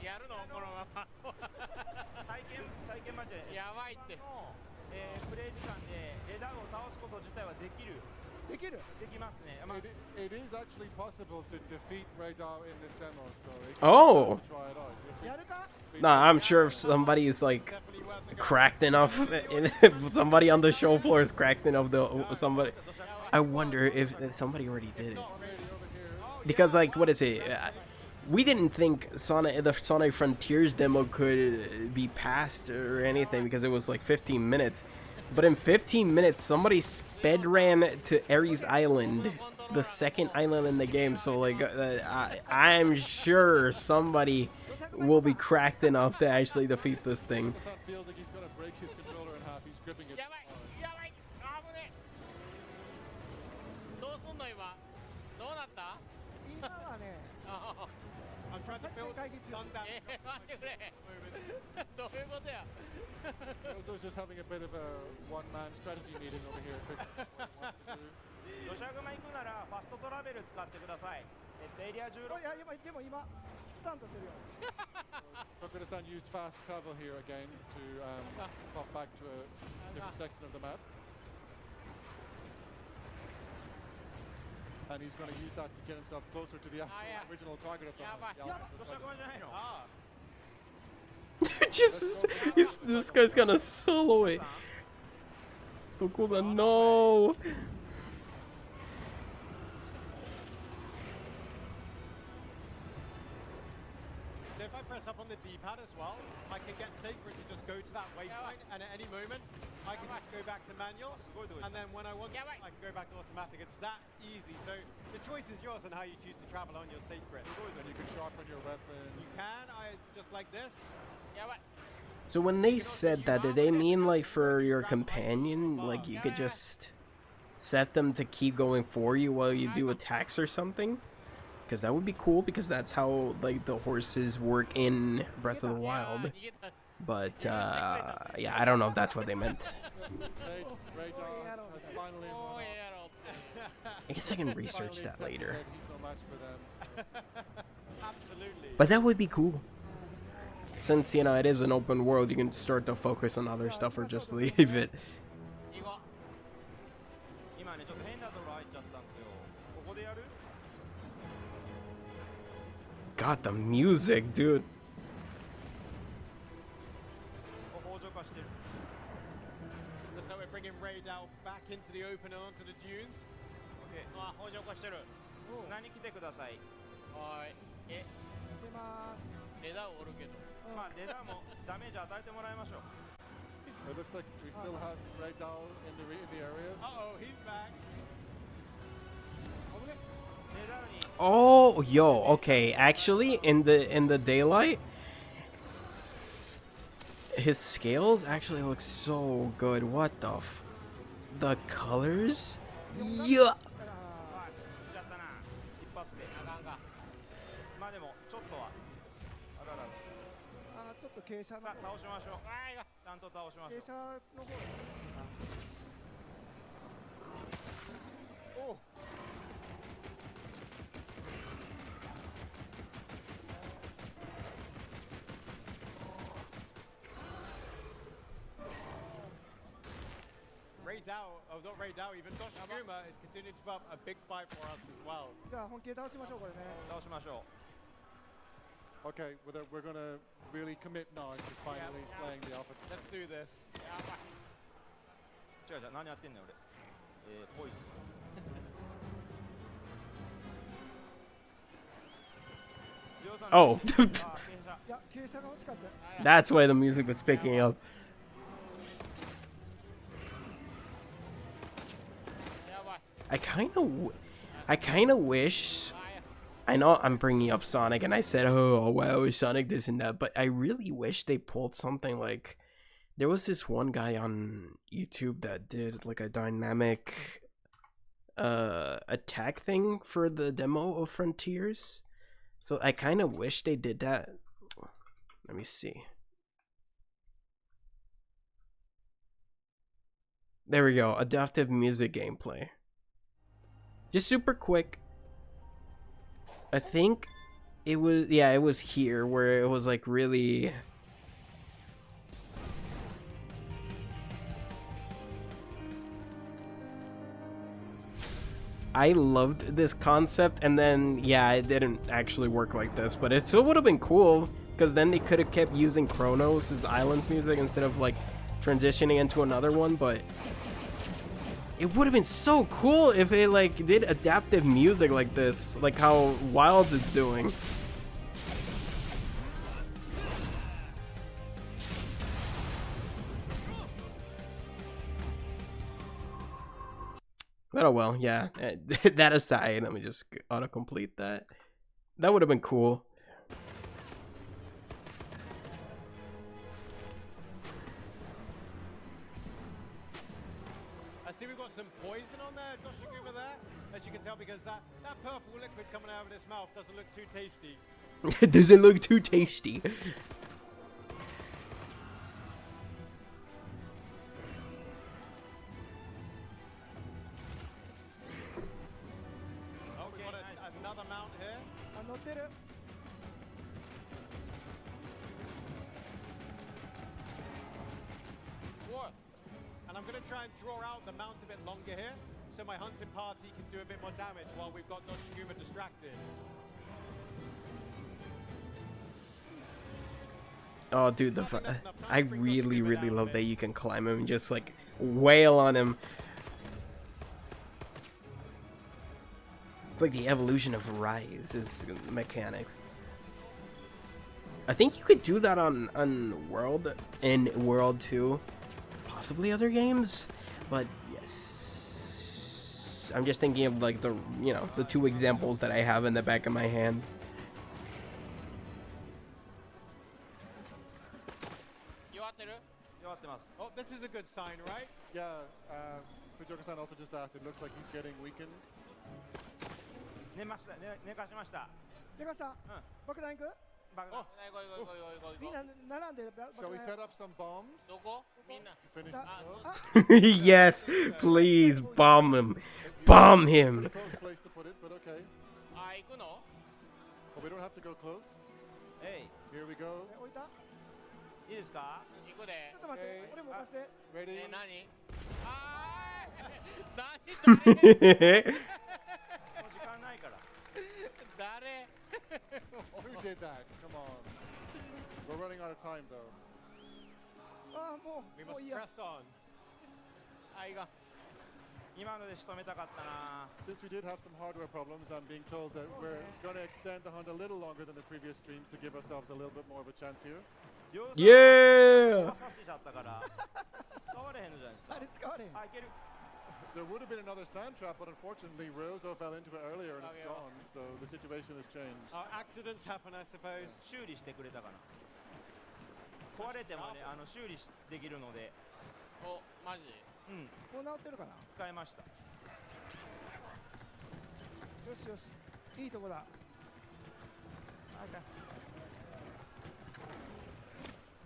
ーやるのこのまま。体験まで。やばいって。プレイ時間でレダウを倒すこと自体はできる。できる。できますね。まあ It is actually possible to defeat Radar in this demo, so it Oh. try it out. やるか？ nah, I'm sure if somebody is like cracked enough, if somebody on the show floor is cracked enough, somebody. I wonder if somebody already did it. Because like, what is it? We didn't think the Sonic Frontiers demo could be passed or anything because it was like 15 minutes. But in 15 minutes, somebody sped ran to Ares Island, the second island in the game. So like, I'm sure somebody will be cracked enough to actually defeat this thing. Tokura-san feels like he's going to break his controller in half. He's gripping it. やばい。やばい。危ねえ。どうすんの今？どうなった？今はね、 I'm trying to build stun damage. 待ってくれ。どういうことや？ Also, just having a bit of a one-man strategy meeting over here. Figuring out what to do. 土砂熊行くならファストトラベル使ってください。エリア16。いや今でも今スタントしてるよ。 Tokura-san used fast travel here again to pop back to a different section of the map. and he's going to use that to get himself closer to the original target of the Just this guy's gonna solo it. Tokuda, no. So if I press up on the D-pad as well, I can get Sacred to just go to that waypoint, and at any moment, I can just go back to manual, and then when I want, I can go back to automatic. It's that easy. So the choice is yours on how you choose to travel on your Sacred. And you can sharpen your weapon. You can, just like this. So when they said that, did they mean like for your companion, like you could just set them to keep going for you while you do attacks or something? Because that would be cool, because that's how like the horses work in Breath of the Wild. But yeah, I don't know if that's what they meant. I guess I can research that later. But that would be cool. Since, you know, it is an open world, you can start to focus on other stuff or just leave it. God, the music, dude. So we're bringing Raidou back into the open and onto the dunes. Okay. 補助化してる。何来てください。はい。出ます。レダーおるけど。まあレダーもダメージ与えてもらいましょう。It looks like we still have Raidou in the areas. Uh-oh, he's back. Oh, yo, okay. Actually, in the daylight, his scales actually look so good. What the colors? Yeah. まあでもちょっとはあららちょっと傾斜の方倒しましょう。ちゃんと倒しましょう。傾斜の方がいいですな。お。Raidou, oh not Raidou, even Doshiguma is continuing to put up a big fight for us as well. じゃあ本気で倒しましょうこれね。倒しましょう。Okay, we're gonna really commit now to finally slaying the Alpha. Let's do this. 違う何やってんねん俺。ポイズン。Oh. いや傾斜が欲しかった。 That's why the music was picking up. I kind of wish. I know I'm bringing up Sonic, and I said, "Oh, wow, Sonic this and that," but I really wish they pulled something like. There was this one guy on YouTube that did like a dynamic attack thing for the demo of Frontiers. So I kind of wish they did that. Let me see. There we go. Adaptive music gameplay. Just super quick. I think it was, yeah, it was here where it was like really. I loved this concept, and then yeah, it didn't actually work like this, but it still would have been cool, because then they could have kept using Kronos' Islands music instead of like transitioning into another one. But it would have been so cool if they like did adaptive music like this, like how Wilds is doing. But oh well, yeah. That aside, let me just autocomplete that. That would have been cool. I see we've got some poison on there, Doshiguma there, as you can tell, because that purple liquid coming out of his mouth doesn't look too tasty. It doesn't look too tasty. Another mount here. And I'm going to try and draw out the mount a bit longer here. so my hunting party can do a bit more damage while we've got Doshiguma distracted. Oh, dude, I really love that you can climb him and just like wail on him. It's like the evolution of Rise's mechanics. I think you could do that on World 2, possibly other games, but yes, I'm just thinking of like the the two examples that I have in the back of my hand. Oh, this is a good sign, right? Yeah, Fujioka-san also just asked, it looks like he's getting weakened. 寝かしました。でかさん、爆弾行く？爆弾。みんな並んで爆弾。 Shall we set up some bombs? どこみんな Finish. Yes, please bomb him. Bomb him. Close place to put it, but okay. あ、行くの But we don't have to go close. えい、 Here we go. 置いた？いいですか？行くでちょっと待って、俺も貸して。 Ready? 何あー何誰もう時間ないから。誰 Who did that? Come on. We're running out of time though. あーも We う must いいや。 press on. あいが今ので仕留めたかったな。 Since we did have some hardware problems, I'm being told that we're going to extend the hunt a little longer than the previous streams to give ourselves a little bit more of a chance here. Yeah. 刺しちゃったから使われへんのじゃないですか。あれ使われへん。あ、いける。 There would have been another sand trap, but unfortunately Rozo fell into it earlier and it's Okay. gone, so the situation has changed. Accidents happen, I suppose. 修理してくれたかな。壊れてもね、修理できるので。お、マジうん。もう治ってるかな？使いました。よしよし、いいとこだ。あ、いかん。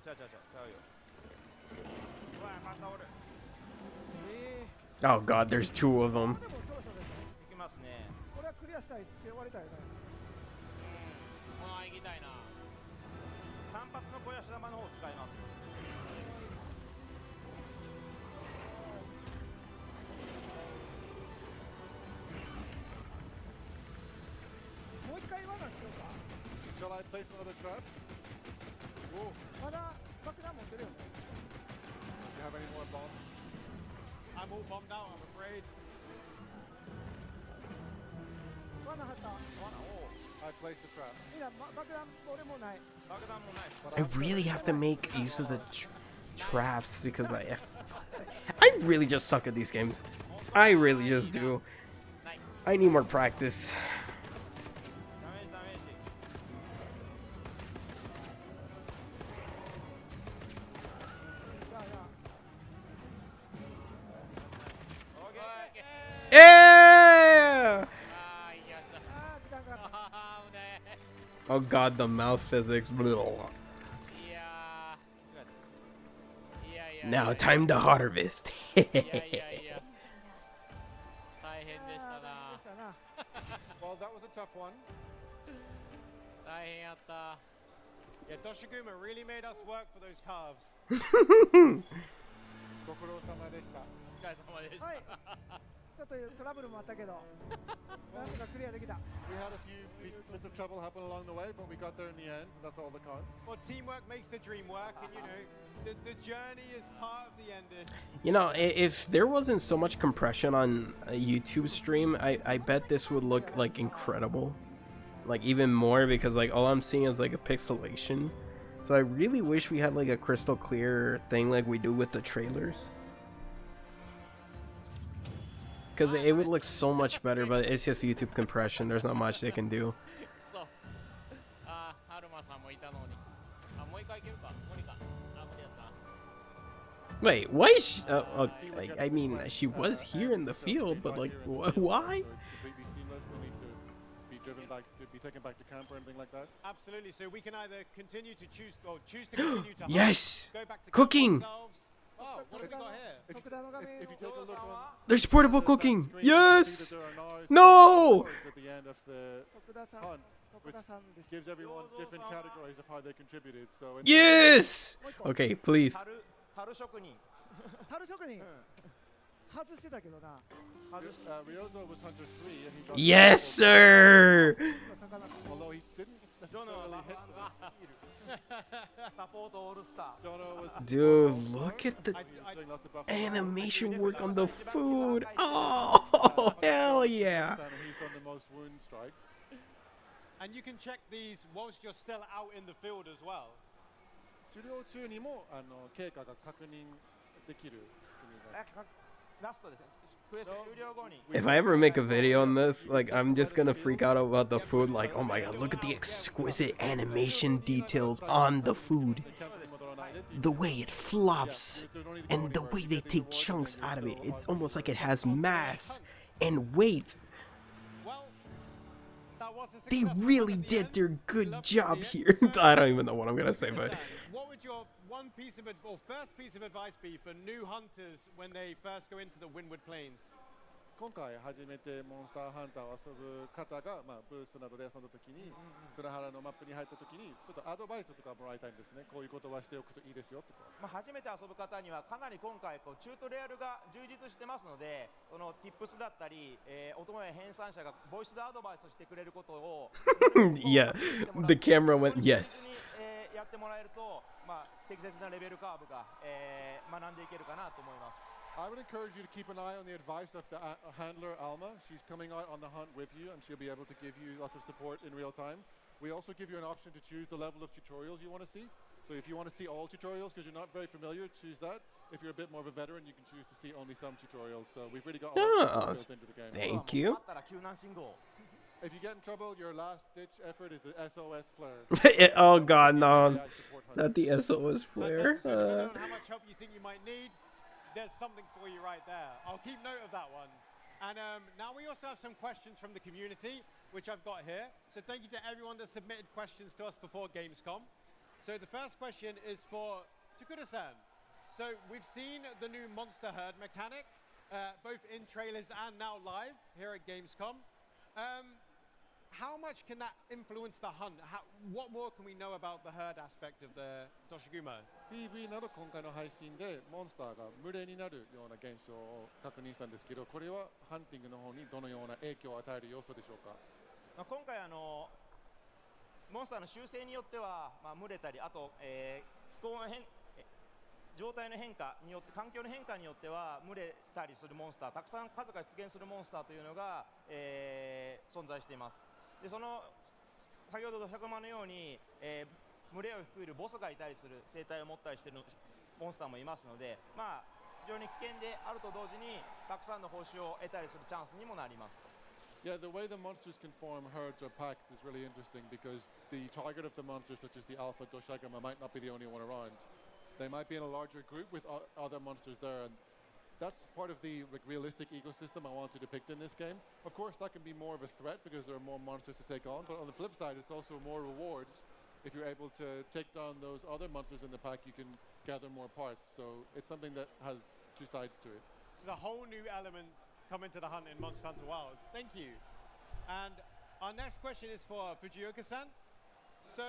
ちゃうよ。うわ、またおる。Oh god, there's two of them. でもそろそろですね。いきますね。これはクリアしたいして終わりたいね。この行きたいな単発の肥やし玉の方を使います。もう一回罠しようか。 Shall I place another trap? Do まだ爆弾持ってるよね。 you have any more bombs? I'm all bombed out, I'm afraid. 罠張った。 I placed the trap. いいな、爆弾俺もない。爆弾もない。 I really have to make use of the traps because I really just suck at these games. I really just do. I need more practice. ダメージダメージ。じゃあじゃあ。 Yeah! あー、行きましたあー時間かかった。あー、危ね Oh god, the mouth physics. Blah. いやーいやいや Now time to harvest. いやいやいや大変でしたなあーでしたな。 Well, that was a tough one. 大変やった Yeah, Doshiguma really made us work for those calves. ご苦労様でした。お疲れ様でした、はい。ちょっとトラブルもあったけど、なんとかクリアできた。 We had a few bits of trouble happen along the way, but we got there in the end, and that's all that counts. Well, teamwork makes the dream work, and the journey is part of the ending. You know, if there wasn't so much compression on a YouTube stream, I bet this would look like incredible. Like even more because like all I'm seeing is like a pixelation. So I really wish we had like a crystal clear thing like we do with the trailers. Because it would look so much better, but it's just YouTube compression. There's not much they can do. そうあー、はるまさんもいたのにあ、もう一回いけるか無理かあ、無理やった Wait, why is she? Like, I mean, she was here in the field, but like, why? So it's completely seamless. No need to be driven back, to be taken back to camp or anything like that. Absolutely. So we can either continue to choose to continue to hunt, Yes! go back to Cooking! ourselves. Oh, what have we got here? 特段の画面を If you take a look on There's portable the cooking! screen, you can Yes! see that there are now No! boards at the end of the 徳田さん、 hunt, 徳田さんです。 gives everyone different categories of how they contributed. So in Yes! Okay, please. 樽職人。樽職人。外してたけどな。 Ryozo was Hunter 3 and he got Yes, sir. 魚 although he didn't ジョノは necessarily ラ hit フヒールサポートオールスター Jono was Dude, look at the he was doing lots of buff animation work on the food. Oh, hell yeah. and he's done the most wound strikes. And you can check these whilst you're still out in the field as well. 狩猟中にも経過が確認できる仕組みが。ラストですねクエスト終了後に If I ever make a video on this, like, I'm just gonna freak out about the food. Like, oh my god, look at the exquisite animation details on the food. The way it flops and the way they take chunks out of it. It's almost like it has mass and weight. Well, that was a They successful really run at the did end. their good Love to job see it. here. So, I don't even know what I'm gonna say, but what would your first piece of advice be for new hunters when they first go into the Windward Plains? 今回初めてモンスターハンターを遊ぶ方が、ブースなどで遊んだ時に、砂原のマップに入った時にちょっとアドバイスとかもらいたいんですね。こういうことはしておくといいですよとか。初めて遊ぶ方にはかなり今回チュートリアルが充実してますのでこの Tips だったり、お供や編纂者がボイスでアドバイスしてくれることを yeah, the camera went, yes. やってもらえると、適切なレベルカーブが、学んでいけるかなと思います。I would encourage you to keep an eye on the advice of the handler Alma. She's coming out on the hunt with you and she'll be able to give you lots of support in real time. We also give you an option to choose the level of tutorials you want to see. So if you want to see all tutorials because you're not very familiar, choose that. If you're a bit more of a veteran, you can choose to see only some tutorials. So we've really got a lot of built into the game. Thank you. If you get in trouble, your last ditch effort is the SOS flare. Oh god, no. Not the SOS flare. Fantastic. So depending on how much help you think you might need, there's something for you right there. I'll keep note of that one. And now we also have some questions from the community, which I've got here. So thank you to everyone that submitted questions to us before Gamescom. So the first question is for Takura-san. So we've seen the new Monster Herd mechanic, both in trailers and now live here at Gamescom. How much can that influence the hunt? What more can we know about the herd aspect of the Doshigumo? PV など今回の配信でモンスターが群れになるような現象を確認したんですけど、これはハンティングの方にどのような影響を与える要素でしょうか。今回モンスターの習性によっては、群れたり、あと、気候の状態の変化によって環境の変化によっては群れたりするモンスター、たくさん数が出現するモンスターというのが、存在しています。でその先ほどの100万のように、群れを含めるボスがいたりする生態を持ったりしているモンスターもいますので、非常に危険であると同時にたくさんの報酬を得たりするチャンスにもなります。Yeah, the way the monsters can form herds or packs is really interesting because the target of the monsters, such as the alpha Doshagama, might not be the only one around. They might be in a larger group with other monsters there, and that's part of the realistic ecosystem I want to depict in this game. Of course, that can be more of a threat because there are more monsters to take on, but on the flip side, it's also more rewards. If you're able to take down those other monsters in the pack, you can gather more parts. So it's something that has two sides to it. This is a whole new element coming to the hunt in Monster Hunter Wilds. Thank you. And our next question is for Fujioka-san. So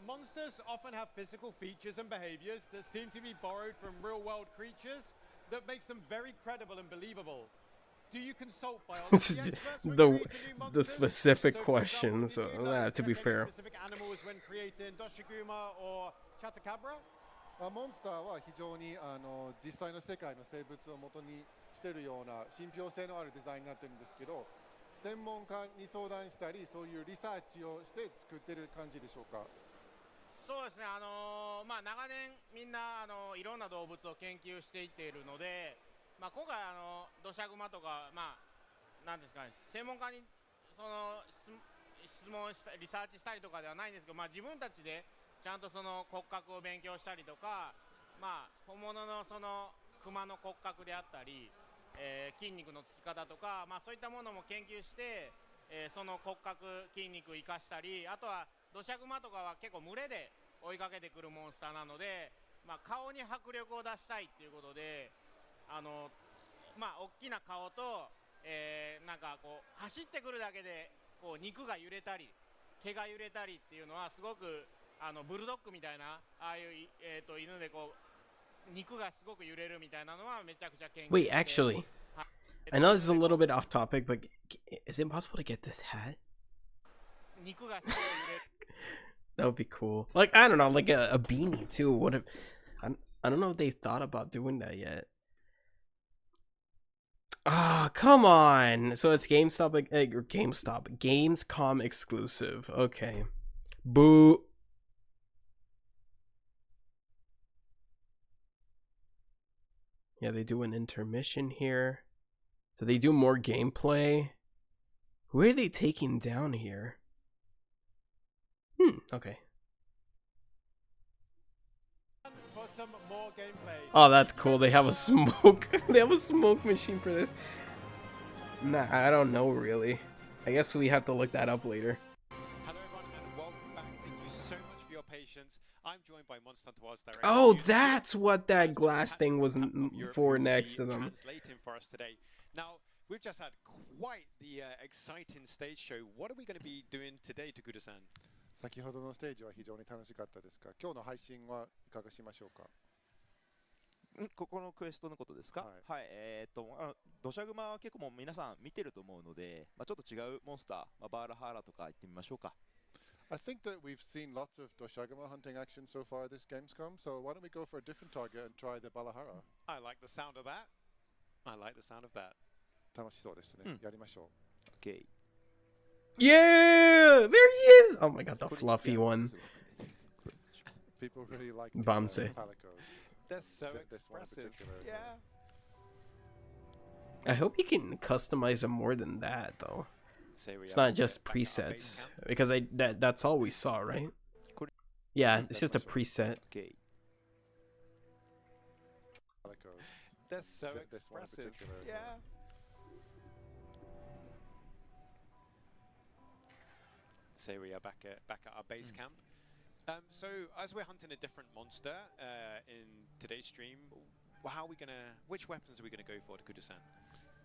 monsters often have physical features and behaviors that seem to be borrowed from real-world creatures that makes them very credible and believable. Do you consult biology experts when creating new monsters? The specific So, for questions, example, do you to be check any fair. specific animals when creating Doshiguma or Chatacabra? モンスターは非常に実際の世界の生物を元にしているような信憑性のあるデザインになってるんですけど、専門家に相談したりそういうリサーチをして作ってる感じでしょうか。そうですね、長年みんないろんな動物を研究していっているので、今回ドシャグマとかなんですかね、専門家に質問したリサーチしたりとかではないんですけど、自分たちでちゃんとその骨格を勉強したりとか、本物のその熊の骨格であったり、筋肉のつき方とか、そういったものも研究して、その骨格筋肉を生かしたり、あとはドシャグマとかは結構群れで追いかけてくるモンスターなので、顔に迫力を出したいっていうことで、大きな顔と、なんかこう走ってくるだけでこう肉が揺れたり毛が揺れたりっていうのはすごくブルドッグみたいなああいう、犬でこう肉がすごく揺れるみたいなのはめちゃくちゃ研究して、Wait, actually, I know this is a little bit off topic, but is it possible to get this hat? 肉がすごい売れ That would be cool. Like, I don't know, like a beanie too. What if I don't know if they thought about doing that yet. Ah, come on. So it's GameStop or Gamescom exclusive. Okay. Boo. Yeah, they do an intermission here. So they do more gameplay. Who are they taking down here? Okay. For some more gameplay. Oh, that's cool. They have a smoke. They have a smoke machine for this. Nah, I don't know really. I guess we have to look that up later. Hello everyone and welcome back. Thank you so much for your patience. I'm joined by Monster Hunter World's director. Oh, that's what that glass thing was for next to them. Translating for us today. Now, we've just had quite the exciting stage show. What are we going to be doing today, Takuda-san? 先ほどのステージは非常に楽しかったですが、今日の配信はいかがしましょうか。ここのクエストのことですか。はい、土砂熊は結構もう皆さん見てると思うので、ちょっと違うモンスター、バーラハーラとか行ってみましょうか。I think that we've seen lots of Doshaguma hunting action so far this Gamescom, so why don't we go for a different target and try the Balahara? I like the sound of that. I like the sound of that. 楽しそうですね。やりましょう。Okay. Yeah! There he is! Oh my god, the fluffy one. People really like Bamse. Palicos. They're so This one in expressive. particular. Yeah. I hope you can customize them more than that, though. It's not just presets, because that's all we saw, right? Yeah, it's just a preset. Okay. Palicos. They're so This one in expressive. particular. Yeah. So we are back at our base camp. So as we're hunting a different monster in today's stream, which weapons are we gonna go for, Takuda-san?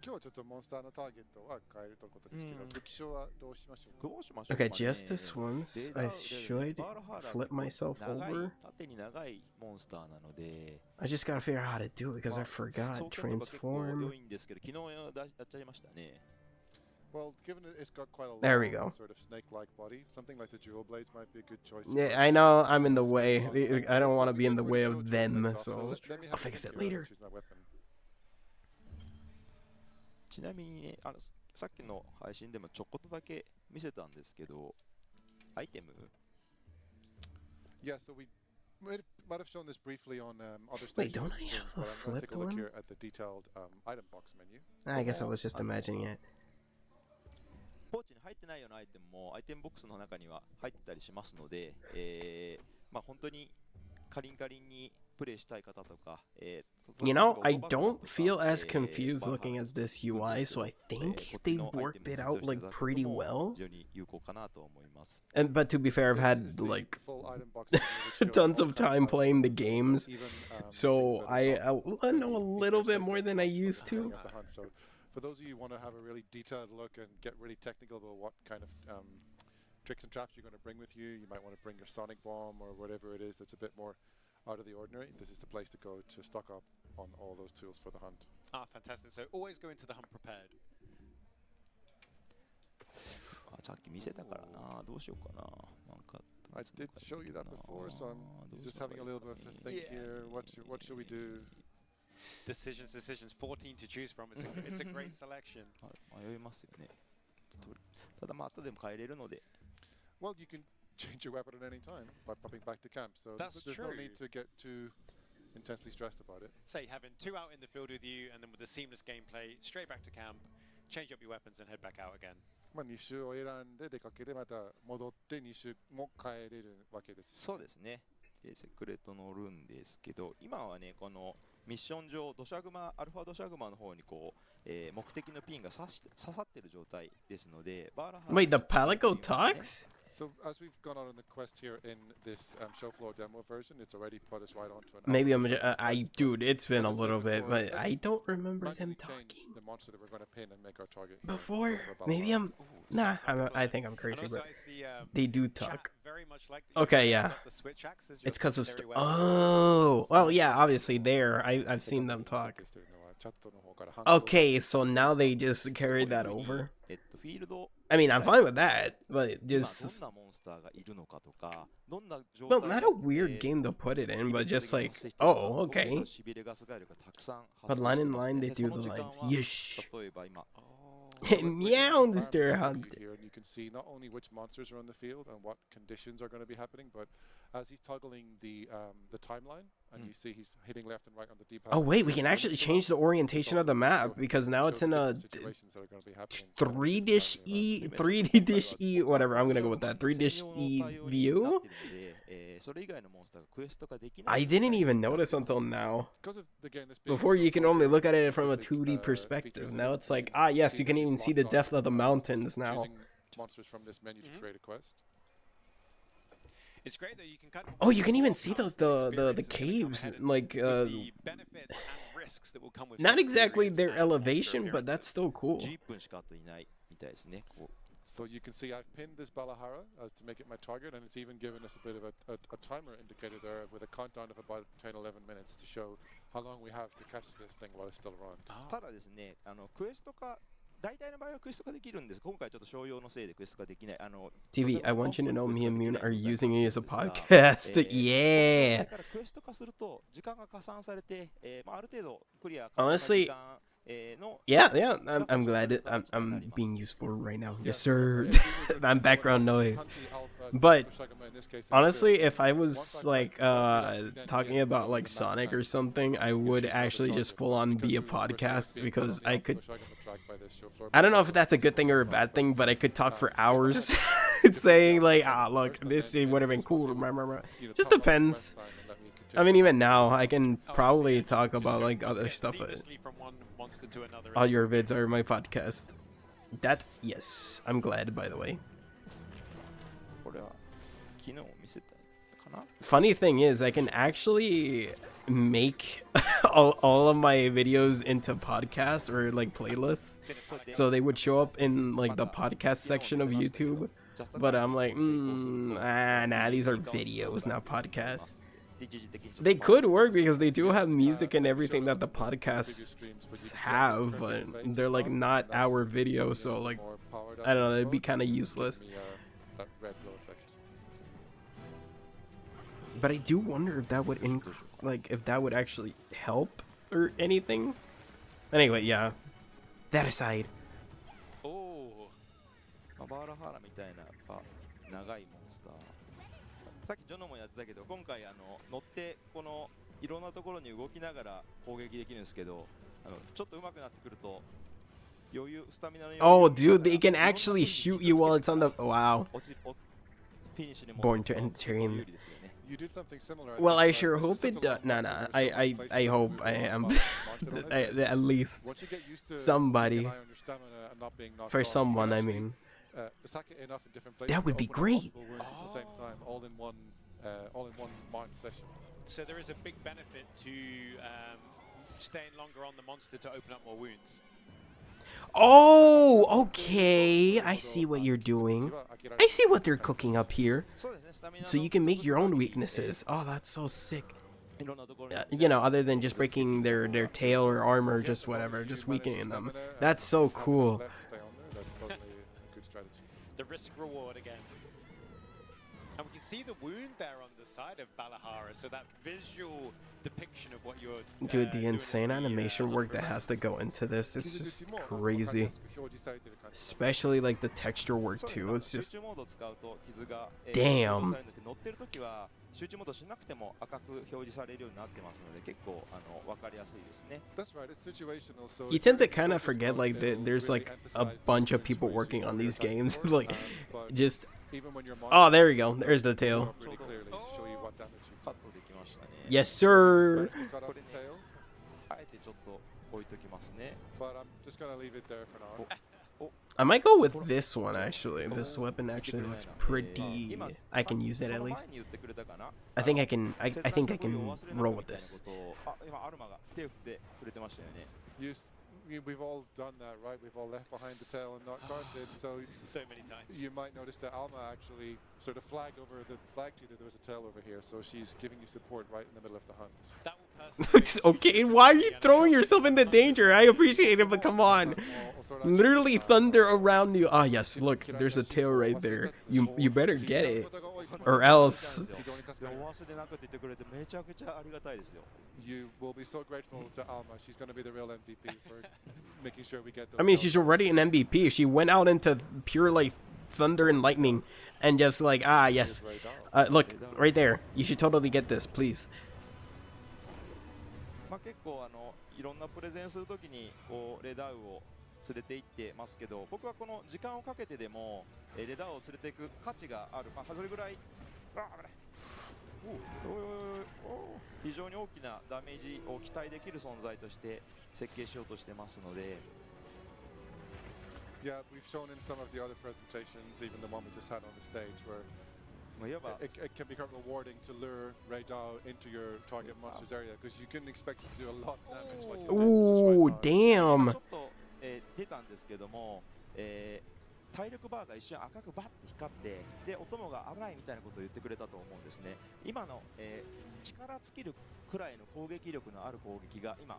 今日はちょっとモンスターのターゲットは変えるということですけど、武器商はどうしましょうか。どうしましょうか Okay, ね。 just this once. I should バーラハーラ flip 結構 myself 長い over. 縦に長いモンスターなので、 I just gotta figure out how to do it because I 装 forgot. 填とか結構 Transform. 良いんですけど、昨日やっちゃいましたね。Well, given that it's got quite a There we long go. sort of snake-like body, something like the jewel blades might be a good choice. Yeah, I know I'm in the way. I don't want to be in the way of them, so I'll fix it later. ちなみにね、さっきの配信でもちょこっとだけ見せたんですけど、アイテム Yeah, so we might have shown this briefly on other Wait, stations, don't I have a but I'm going to flipped take a look one? here at the detailed item box menu. I guess I was just imagining it. ポーチに入ってないようなアイテムもアイテムボックスの中には入ってたりしますので、本当にカリンにプレイしたい方とか、You know, I don't feel as confused looking at this UI, so I think they worked it out like pretty well. 非常に有効かなと思います。 But to be fair, I've had like tons of time playing the games, so I know a little bit more than I used to. So for those of you who want to have a really detailed look and get really technical about what kind of tricks and traps you're going to bring with you, you might want to bring your sonic bomb or whatever it is that's a bit more out of the ordinary. This is the place to go to stock up on all those tools for the hunt. Ah, fantastic. So always go into the hunt prepared. さっき見せたからな、どうしようかな。なんか I did show you that before, so I'm just having a little bit of a think here. What should we do? Decisions. 14 to choose from. It's a great selection. 迷いますよね。ただ後でも変えれるので。Well, you can change your weapon at any time by popping back to camp, so That's there's no true. need to get too intensely stressed about it. Say having 2 out in the field with you, and then with the seamless gameplay, straight back to camp, change up your weapons and head back out again. 2周を選んで出かけてまた戻って2周も帰れるわけです。そうですね。セクレット乗るんですけど、今はね、このミッション上、アルファ土砂熊の方にこう、目的のピンが刺さってる状態ですので、バーラハー Wait, the Palico talks? So as we've gone on the quest here in this show floor demo version, it's already put us right onto an. Maybe dude, it's been a little bit, but I don't remember them talking. The monster that we're going to pin and make our target. Before, maybe nah, I think I'm crazy, but they do talk. Very much like Okay, yeah. It's because of well, yeah, obviously there, I've seen them talk. チャットの方から反応 Okay, so now they just carried that over. I mean, I'm fine with that, but just well, not a weird game to put it in, but just like, oh, okay. But line in line, they do the lines. Yesh. Meow, Mr. Hunt. here, and you can see not only which monsters are on the field and what conditions are going to be happening, but as he's toggling the timeline, and you see he's hitting left and right on the D-pad. Oh wait, we can actually change the orientation of the map because now it's in a 3D whatever. I'm gonna go with that 3D view. I didn't even notice until now. Before you can only look at it from a 2D perspective. Now it's like, ah yes, you can even see the depth of the mountains now. Monsters from this menu to create a quest. It's great that you can kind of oh, you can even see the caves, like the benefits and risks that will come with not exactly their elevation, but that's still cool. So you can see I've pinned this Balahara to make it my target, and it's even given us a bit of a timer indicator there with a countdown of about 10-11 minutes to show how long we have to catch this thing while it's still around. ただですね、クエスト化大体の場合はクエスト化できるんです。今回ちょっと商用のせいでクエスト化できない。TV, I want you to know me and Moon are using it as a podcast. Yeah. だからクエスト化すると時間が加算されて、ある程度クリア Honestly, yeah, I'm glad I'm being useful right now. Yes, sir. I'm background noise. But honestly, if I was like talking about like Sonic or something, I would actually just full on be a podcast because I could. I don't know if that's a good thing or a bad thing, but I could talk for hours saying like, ah, look, this would have been cool. Just depends. I mean, even now, I can probably talk about like other stuff. All your vids are my podcast. That, yes, I'm glad, by the way. Funny thing is, I can actually make all of my videos into podcasts or like playlists. So they would show up in like the podcast section of YouTube. But I'm like, nah, these are videos, not podcasts. They could work because they do have music and everything that the podcasts have, but they're like not our video, so like I don't know, it'd be kind of useless. But I do wonder if that would if that would actually help or anything. Anyway, yeah. That aside. Oh. さっきジョノもやってたけど、今回乗ってこのいろんなところに動きながら攻撃できるんですけど、ちょっと上手くなってくると余裕スタミナの余裕 Oh, dude, they can actually shoot you while it's on the wow. Born to entertain. You did something similar. Well, I sure hope it does. Nah, I hope I am at least somebody. For someone, I mean. That would be great. At the same time, all in one mind session. So there is a big benefit to staying longer on the monster to open up more wounds. Oh, okay. I see what you're doing. I see what they're cooking up here. So you can make your own weaknesses. Oh, that's so sick. You know, other than just breaking their tail or armor, just whatever, just weakening them. That's so cool. The risk reward again. And we can see the wound there on the side of Balahara, so that visual depiction of what you're dude, the insane animation work that has to go into this is just crazy. Especially like the texture work too. It's just damn. You tend to kind of forget like that there's like a bunch of people working on these games. Like just oh, there we go, there's the tail. Yes, sir. But I'm just gonna leave it there for now. I might go with this one actually. This weapon actually looks pretty. I can use it at least. I think I can. I think I can roll with this. we've all done that, right? We've all left behind the tail and not guarded. So many times. you might notice that Alma actually sort of flagged over the flag to you that there was a tail over here. So she's giving you support right in the middle of the hunt. That will personally Okay, why are you throwing yourself into danger? I appreciate it, but come on. Literally thunder around you. Ah, yes, look, there's a tail right there. You better get it. Or else. You will be so grateful to Alma. She's going to be the real MVP for making sure we get those. I mean, she's already an MVP. She went out into pure, like, thunder and lightning. And just like, ah, yes. Look, right there. You should totally get this, please. まあ結構いろんなプレゼンするときにこうレダウを連れて行ってますけど、僕はこの時間をかけてでもレダウを連れていく価値がある。まあそれぐらい、危ない。非常に大きなダメージを期待できる存在として設計しようとしてますので。Yeah, we've shown in some of the other presentations, even the one we just had on the stage, where it can become rewarding to lure Rei Dao into your target monster's area because you can expect it to do a lot of damage. Like Ooh, damn. ちょっと出たんですけども、体力バーが一瞬赤くバッて光ってでお供が危ないみたいなことを言ってくれたと思うんですね。今の、力尽きるくらいの攻撃力のある攻撃が今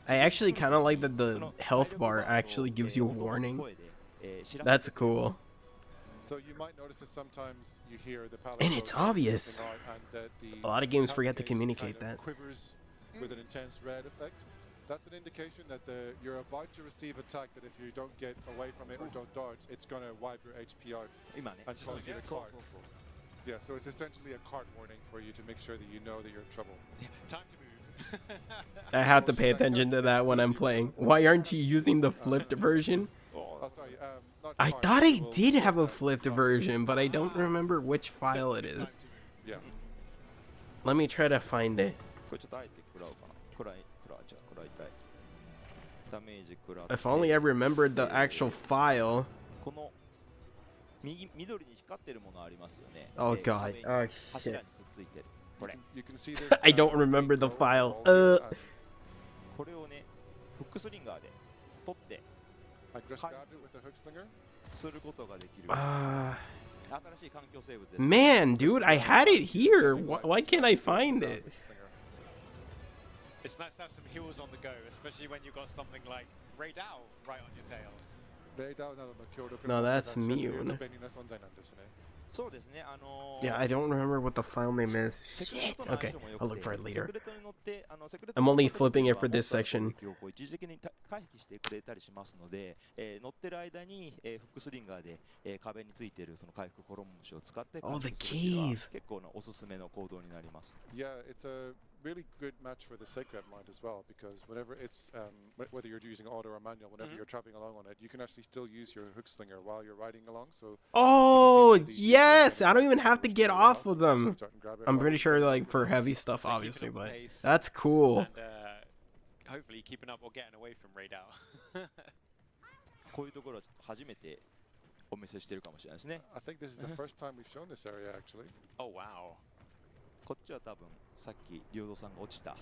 I actually kind of like that the health bar actually gives you a warning. That's cool. So you might notice that sometimes you hear the And it's obvious. A lot of games forget to communicate that. Quivers with an intense red effect. That's an indication that you're about to receive attack that if you don't get away from it or don't dodge, it's going to wipe your HP out and cause you to cart. Yeah, so it's essentially a cart warning for you to make sure that you know that you're in trouble. Time to move. I have to pay attention to that when I'm playing. Why aren't you using the flipped version? Oh, sorry, I thought I did have a flipped version, but I don't remember which file it is. Yeah. Let me try to find it. If only I remembered the actual file. Oh god. Oh shit. You can see this, I don't remember the file. I just grabbed it with the hook slinger. Man, dude, I had it here. Why can't I find it? It's nice to have some heals on the go, especially when you've got something like Rei Dao right on your tail. No, that's Mune. Yeah, I don't remember what the file name is. Shit. Okay, I'll look for it later. I'm only flipping it for this section. Oh, the cave. Yeah, it's a really good match for the Sacred Mind as well, because whenever it's whether you're using auto or manual, whenever you're traveling along on it, you can actually still use your hook slinger while you're riding along. So oh yes, I don't even have to get off of them. I'm pretty sure like for heavy stuff, obviously, but that's cool. And hopefully keeping up or getting away from Rei Dao. I think this is the first time we've shown this area actually. Oh wow. こっちは多分さっきリオドさんが落ちた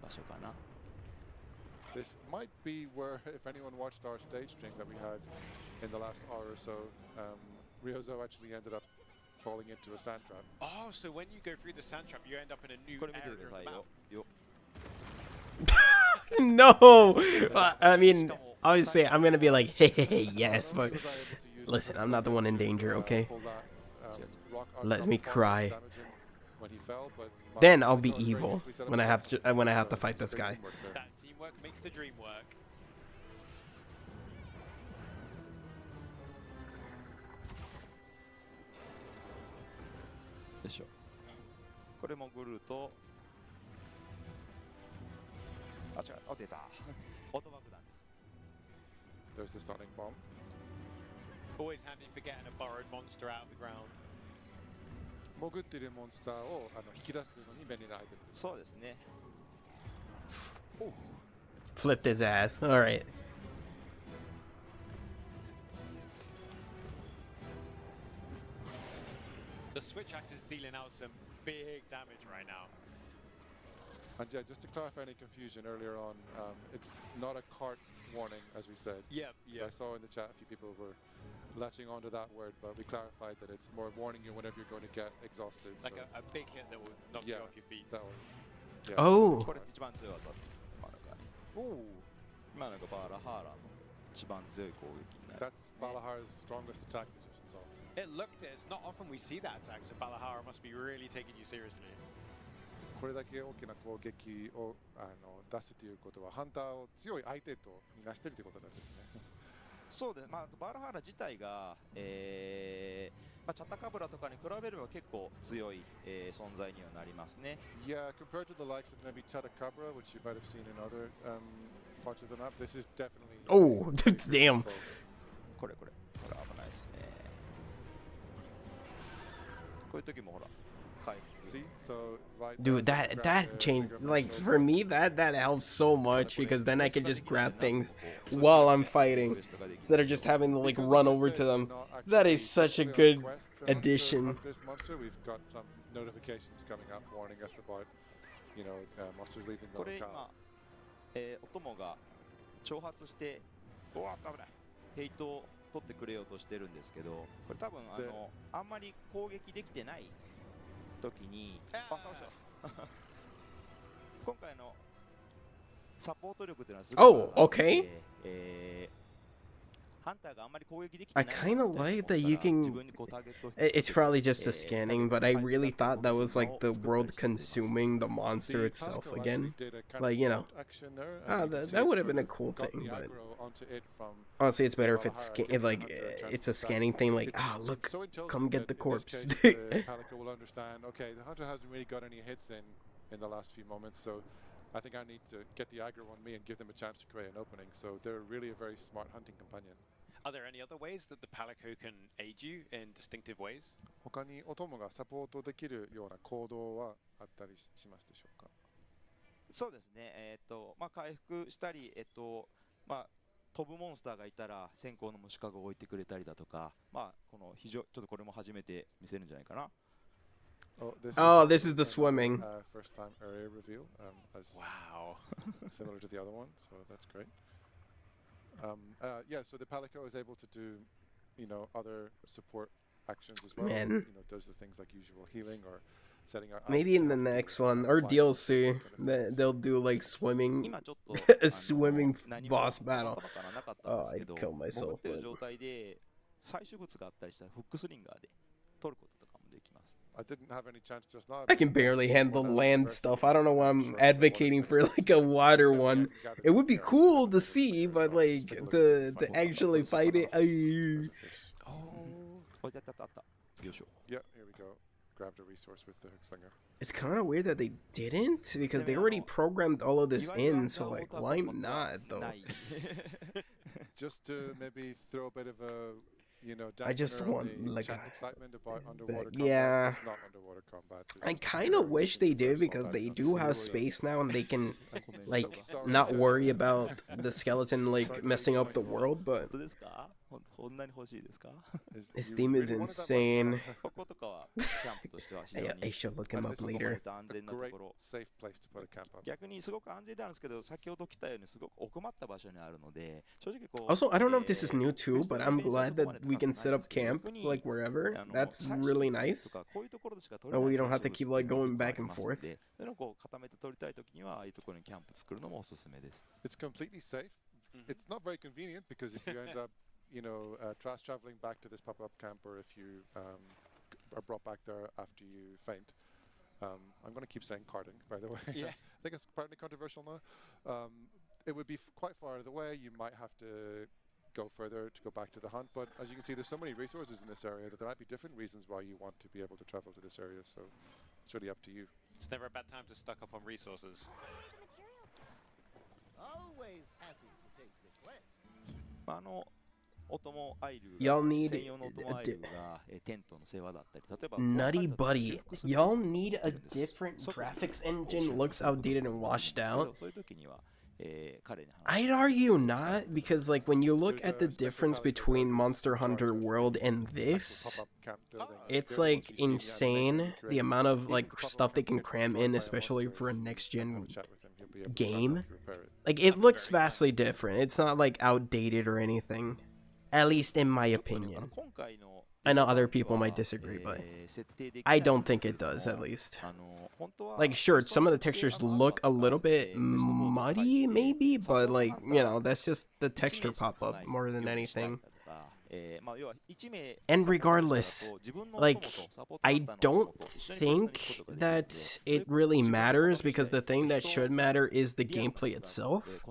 場所かな。 This might be where, if anyone watched our stage stream that we had in the last hour or so, Ryozo actually ended up falling into a sand trap. Oh, so when you go through the sand trap, you end up in a new area of the map. No! I mean, obviously, I'm gonna be like, hey, yes, but listen, I'm not the one in danger, okay? Let me cry. Then I'll be evil when I have to fight this guy. That teamwork makes the dream work. でしょ。これもグルーと、あ、違う、あ、出た。オート爆弾です。 There's the stunning bomb. Always handy for getting a burrowed monster out of the ground. 潜っているモンスターを引き出すのに便利なアイテムです。そうですね。Flipped his ass. All right. The switch axe is dealing out some big damage right now. And yeah, just to clarify any confusion earlier on, it's not a cart warning, as we said. Yeah, yeah. So I saw in the chat a few people were latching onto that word, but we clarified that it's more warning you whenever you're going to get exhausted. Like so a big hit that will knock you off your feet. that one. Yeah. Oh. これ一番強い技バラカに今のがバラハーラの一番強い攻撃になる That's Balahar's strongest attack position. So It looked it. It's not often we see that attack, so Balahara must be really taking you seriously. これだけ大きな攻撃を出すということはハンターを強い相手とみなしているということなんですね。そうです、まあ、バラハラ自体が、まあ、チャタカブラとかに比べれば結構強い、存在にはなりますね。Yeah, compared to the likes of maybe Chatacabra, which you might have seen in other parts of the map, this is definitely. Oh, damn. これ危ないですね。こういう時もほら。See, so right Dude, that changed, like, for me, that helps so much, because then I can just grab things while I'm fighting instead of just having to, like, run over to them. That is such a good addition. This monster, we've got some notifications coming up warning us about, you know, monsters leaving the これ locale. 今、お供が挑発しておわっ危ないヘイトを取ってくれようとしてるんですけど、これ多分あんまり攻撃できてない時に今回のサポート力っていうのはすごい Oh, okay. I kind of like that you can. It's probably just the scanning, but I really thought that was like the world consuming the monster itself again. Like, you know, that would have been a cool thing, but honestly, it's better if it's it's a scanning thing. Like, look, come get the corpse. Palico will understand. Okay, the hunter hasn't really got any hits in the last few moments, so I think I need to get the aggro on me and give them a chance to create an opening. So they're really a very smart hunting companion. Are there any other ways that the Palico can aid you in distinctive ways? 他にお供がサポートできるような行動はあったりしますでしょうか？そうですね。まあ回復したり、まあ飛ぶモンスターがいたら先行の虫かごを置いてくれたりだとか、まあこのちょっとこれも初めて見せるんじゃないかな。Oh, this is the swimming. First time area reveal. Wow. Similar to the other one, so that's great. Yeah, so the Palico is able to do, you know, other support actions as well. Man. You know, does the things like usual healing or setting out. Maybe in the next one or DLC, they'll do like swimming, a swimming boss battle. Oh, I'd kill myself. 潜ってる状態で採取物があったりしたらフックスリンガーで取ることとかもできます。I didn't have any chance just now. I can barely handle land stuff. I don't know why I'm advocating for like a water one. It would be cool to see, but like to actually fight it. Yeah, here we go. Grabbed a resource with the Hookslinger. It's kind of weird that they didn't, because they already programmed all of this in. So like, why not though? Just to maybe throw a bit of a. You know, I just want like excitement about underwater combat. Yeah. It's not underwater combat. I kind of wish they did, because they do have space now and they can like not worry about the skeleton like messing up the world. But his theme is insane. I should look him up later. Great safe place to put a camp up. 逆にすごく安全なんですけど、先ほど来たようにすごく奥まった場所にあるので、正直こう。Also, I don't know if this is new too, but I'm glad that we can set up camp like wherever. That's really nice. Oh, we don't have to keep like going back and forth. It's completely safe. It's not very convenient, because if you end up, you know, trash traveling back to this pop-up camp, or if you are brought back there after you faint. I'm going to keep saying carting, by the way. Yeah. I think it's partly controversial now. It would be quite far out of the way. You might have to go further to go back to the hunt, but as you can see, there's so many resources in this area that there might be different reasons why you want to be able to travel to this area, so it's really up to you. It's never a bad time to stock up on resources. Always happy to take the quest. Y'all need Nutty Buddy. Y'all need a different graphics engine. Looks outdated and washed out. I'd argue not, because like when you look at the difference between Monster Hunter World and this, it's like insane the amount of like stuff they can cram in, especially for a next gen game. Like it looks vastly different. It's not like outdated or anything, at least in my opinion. I know other people might disagree, but I don't think it does, at least. Like, sure, some of the textures look a little bit muddy, maybe, but, like, you know, that's just the texture pop-up more than anything. And regardless, like, I don't think that it really matters, because the thing that should matter is the gameplay itself.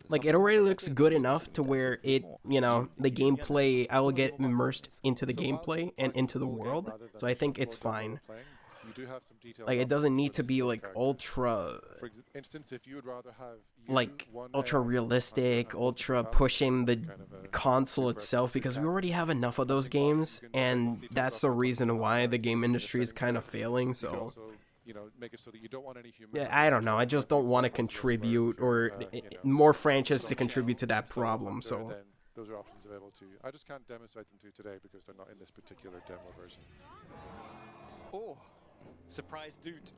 Like, it already looks good enough to where it, you know, the gameplay, I will get immersed into the gameplay and into the world, so I think it's fine. Like, it doesn't need to be like ultra, like ultra realistic, ultra pushing the console itself, because we already have enough of those games, and that's the reason why the game industry is kind of failing. So yeah, I don't know, I just don't want to contribute, or more franchises to contribute to that problem. So those are options available to you. I just can't demonstrate them to you today because they're not in this particular demo version. Oh, surprise dude.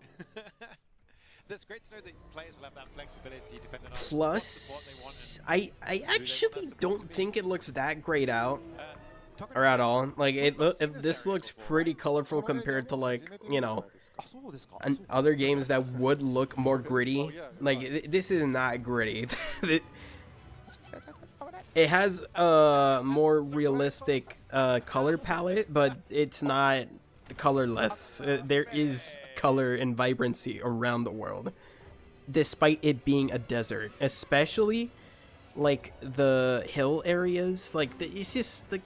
That's great to know that players will have that flexibility depending on plus I actually don't think it looks that great out, or at all. Like this looks pretty colorful compared to, like, you know, other games that would look more gritty. Like this is not gritty. It has a more realistic color palette, but it's not colorless. There is color and vibrancy around the world, despite it being a desert, especially like the hill areas. Like it's just like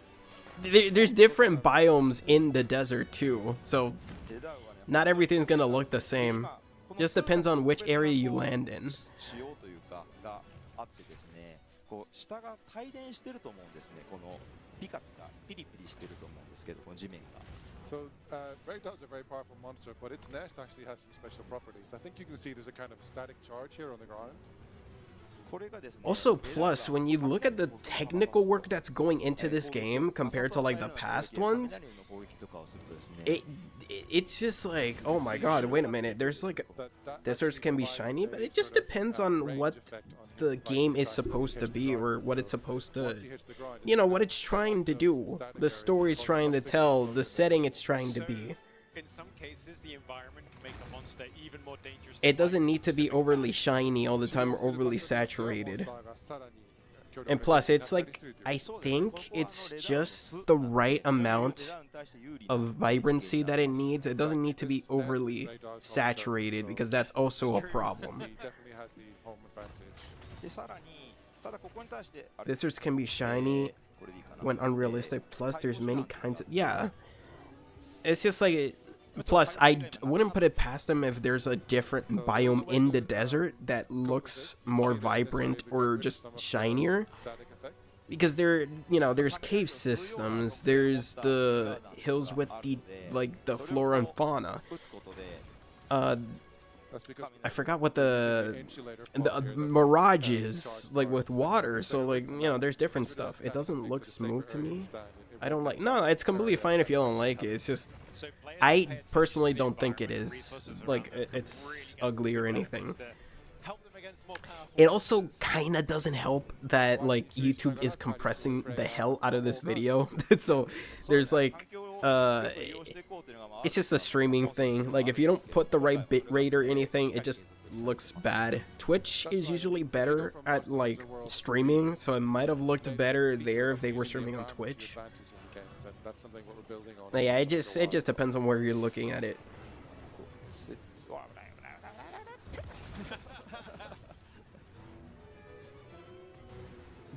there's different biomes in the desert too, so not everything's gonna look the same. Just depends on which area you land in. So, Ragdoll's a very powerful monster, but its nest actually has some special properties. I think you can see there's a kind of static charge here on the ground. Also, plus, when you look at the technical work that's going into this game compared to, like, the past ones, it's just like, oh my god, wait a minute, there's, like, deserts can be shiny, but it just depends on what the game is supposed to be, or what it's supposed to, you know, what it's trying to do, the story it's trying to tell, the setting it's trying to be. In some cases, the environment can make a monster even more dangerous. It doesn't need to be overly shiny all the time or overly saturated. And plus, it's like, I think it's just the right amount of vibrancy that it needs. It doesn't need to be overly saturated, because that's also a problem. Deserts can be shiny when unrealistic, plus there's many kinds of, yeah. It's just like, plus I wouldn't put it past them if there's a different biome in the desert that looks more vibrant or just shinier. Because there, you know, there's cave systems, there's the hills with the, like, the flora and fauna. I forgot what the mirage is, like, with water, so, like, you know, there's different stuff. It doesn't look smooth to me. I don't like, no, it's completely fine if you don't like it, it's just, I personally don't think it is, like, it's ugly or anything. It also kinda doesn't help that, like, YouTube is compressing the hell out of this video, so there's, like, it's just a streaming thing. Like, if you don't put the right bitrate or anything, it just looks bad. Twitch is usually better at, like, streaming, so it might have looked better there if they were streaming on Twitch. Yeah, it just depends on where you're looking at it.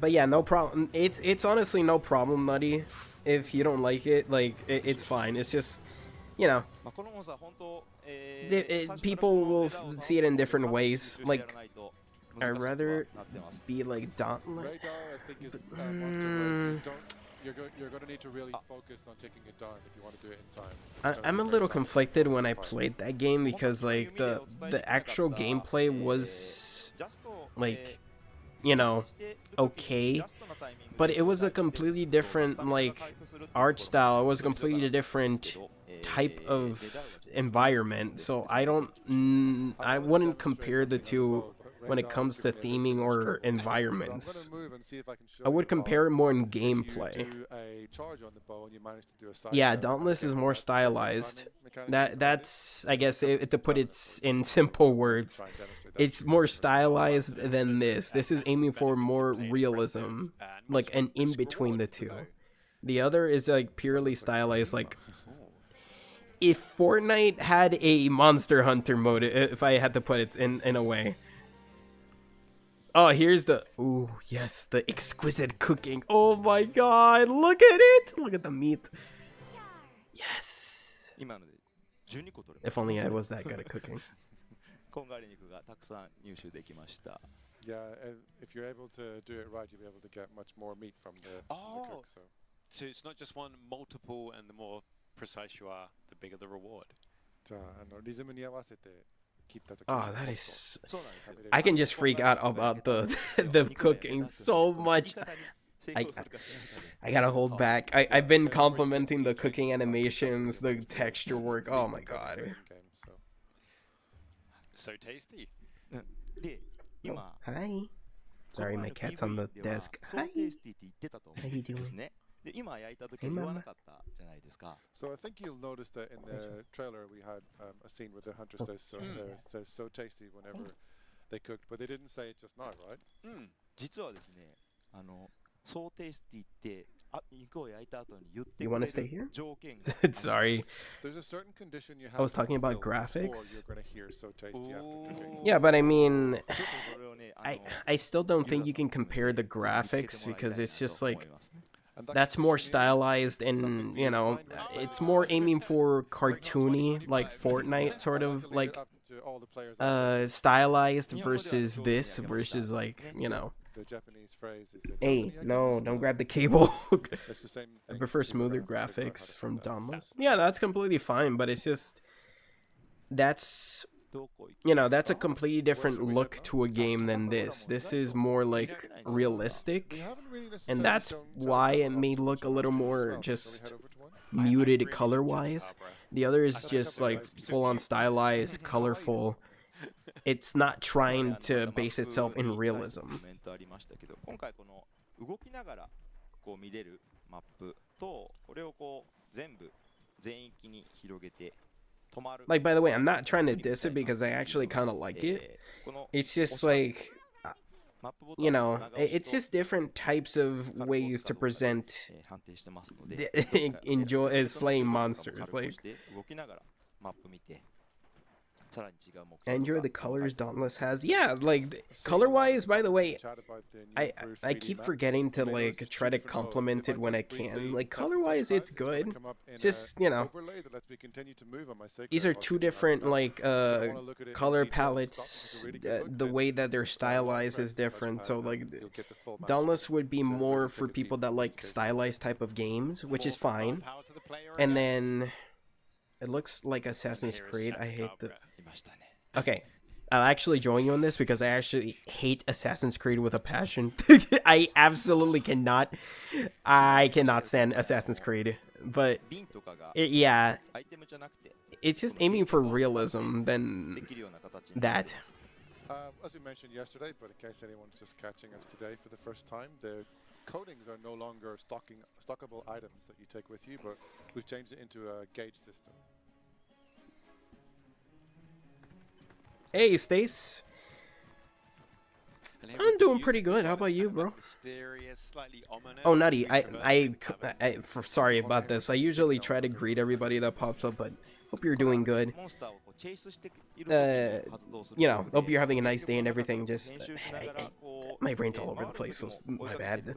But yeah, no problem. It's honestly no problem, Nutty. If you don't like it, like, it's fine. It's just, you know, people will see it in different ways. Like, I'd rather be like Dauntless. You're going to need to really focus on taking it down if you want to do it in time. I'm a little conflicted when I played that game, because, like, the actual gameplay was like, you know, okay, but it was a completely different, like, art style. It was a completely different type of environment, so I wouldn't compare the two when it comes to theming or environments. I would compare it more in gameplay. Yeah, Dauntless is more stylized. That's, I guess, to put it in simple words, it's more stylized than this. This is aiming for more realism, like an in between the two. The other is like purely stylized, like if Fortnite had a Monster Hunter mode, if I had to put it in a way. Oh, here's the, ooh, yes, the exquisite cooking. Oh my god, look at it! Look at the meat. Yes. If only I was that good at cooking. Yeah, and if you're able to do it right, you'll be able to get much more meat from the cook. So it's not just one, multiple, and the more precise you are, the bigger the reward. Oh, that is... I can just freak out about the cooking so much. I gotta hold back. I've been complimenting the cooking animations, the texture work. Oh my god. So tasty. Oh, hi. Sorry, my cat's on the desk. Hi. How you doing? Hey, Mama. So I think you'll notice that in the trailer we had a scene where the hunter says so tasty whenever they cooked, but they didn't say it just now, right? 実はですね、so tasty って You want to stay here? Sorry. There's a certain condition you have I was talking about before graphics. you're gonna hear so tasty after cooking. Yeah, but I mean, I still don't think you can compare the graphics because it's just like, that's more stylized and, you know, it's more aiming for cartoony, like Fortnite sort of, like, stylized versus this versus, like, you know. The Japanese phrase is hey, no, don't grab the cable. I prefer smoother graphics from Dauntless. Yeah, that's completely fine, but it's just, that's, you know, that's a completely different look to a game than this. This is more like realistic, and that's why it may look a little more just muted color-wise. The other is just like full-on stylized, colorful. It's not trying to base itself in realism. Like, by the way, I'm not trying to diss it because I actually kind of like it. It's just like, you know, it's just different types of ways to present enjoy slaying monsters. Like, enjoy the colors Dauntless has. Yeah, like color-wise, by the way, I keep forgetting to like try to compliment it when I can. Like color-wise, it's good. It's just, you know, these are two different like color palettes. The way that they're stylized is different. So like Dauntless would be more for people that like stylized type of games, which is fine. And then it looks like Assassin's Creed. I hate the... Okay, I'll actually join you on this because I actually hate Assassin's Creed with a passion. I absolutely cannot. I cannot stand Assassin's Creed. But, yeah, it's just aiming for realism than that. As we mentioned yesterday, but in case anyone's just catching us today for the first time, the coatings are no longer stockable items that you take with you, but we've changed it into a gauge system. Hey, Stace. I'm doing pretty good. How about you, bro? Oh, Nutty, sorry about this. I usually try to greet everybody that pops up, but hope you're doing good. You know, hope you're having a nice day and everything. Just, my brain's all over the place, so my bad.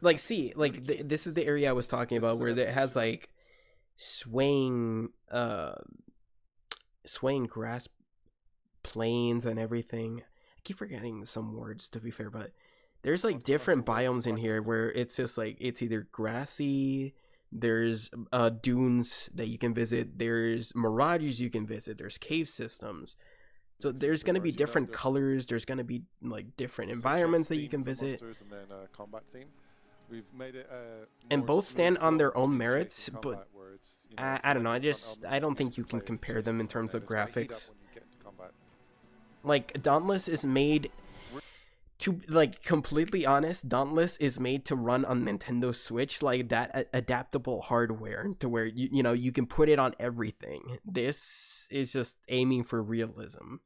Like, see, like, this is the area I was talking about where it has, like, swaying grass plains and everything. I keep forgetting some words, to be fair, but there's like different biomes in here where it's just like it's either grassy, There's dunes that you can visit. There's mirages you can visit. There's cave systems. So there's going to be different colors. There's going to be like different environments that you can visit. And then combat theme. We've made it And both stand on their own merits, chasing but combat where it's, you know, I it's don't know. like I don't think you can compare them in terms of and it's gonna heat up graphics. when you get into combat. Like Dauntless is made to, like, completely honest, Dauntless is made to run on Nintendo Switch, like that adaptable hardware to where you know you can put it on everything. This is just aiming for realism.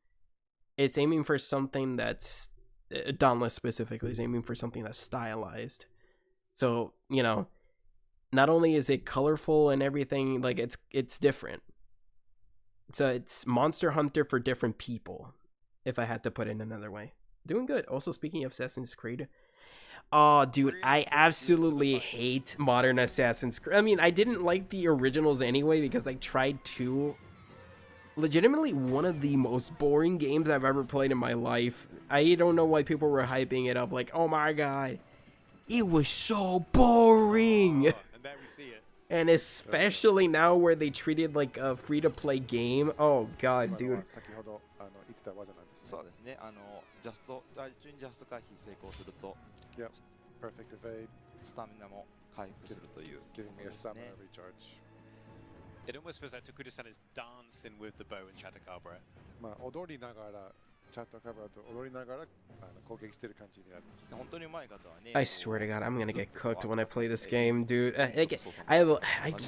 It's aiming for something that's Dauntless specifically is aiming for something that's stylized. So, you know, not only is it colorful and everything, like it's different. So it's Monster Hunter for different people, if I had to put it another way. Doing good. Also, speaking of Assassin's Creed, oh, dude, I absolutely hate modern Assassin's Creed. I mean, I didn't like the originals anyway because I tried to. Legitimately one of the most boring games I've ever played in my life. I don't know why people were hyping it up like, oh my god. It was so boring. And there we see it. And especially now where they treat it like a free-to-play game. Oh god, dude. 先ほど言ってた技なんですね。そうですね。ジャスト順にジャスト回避成功すると、 Yep. Perfect evade. スタミナも回復するという。 Giving me a stamina recharge. It almost feels like Tokuda-san is dancing with the bow in Chatacabra. まあ踊りながらチャットカブラと踊りながら攻撃してる感じになるんですね。本当にうまい方はね。 I swear to God, I'm gonna get cooked when I play this game, dude. I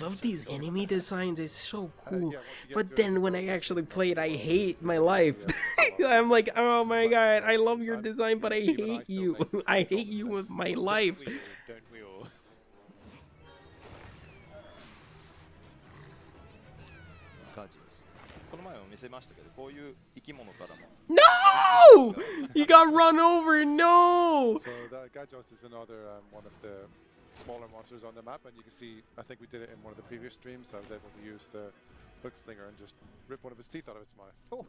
love these enemy designs. It's so cool. But then when I actually play it, I hate my life. I'm like, oh my god, I love your design, but I hate you. I hate you with my life. Don't we all? ガジオス。この前も見せましたけど、こういう生き物からも。 No! You got run over. No! So that Gajos is another one of the smaller monsters on the map, and you can see. I think we did it in one of the previous streams. So I was able to use the hook slinger and just rip one of his teeth out of its mouth. Oh.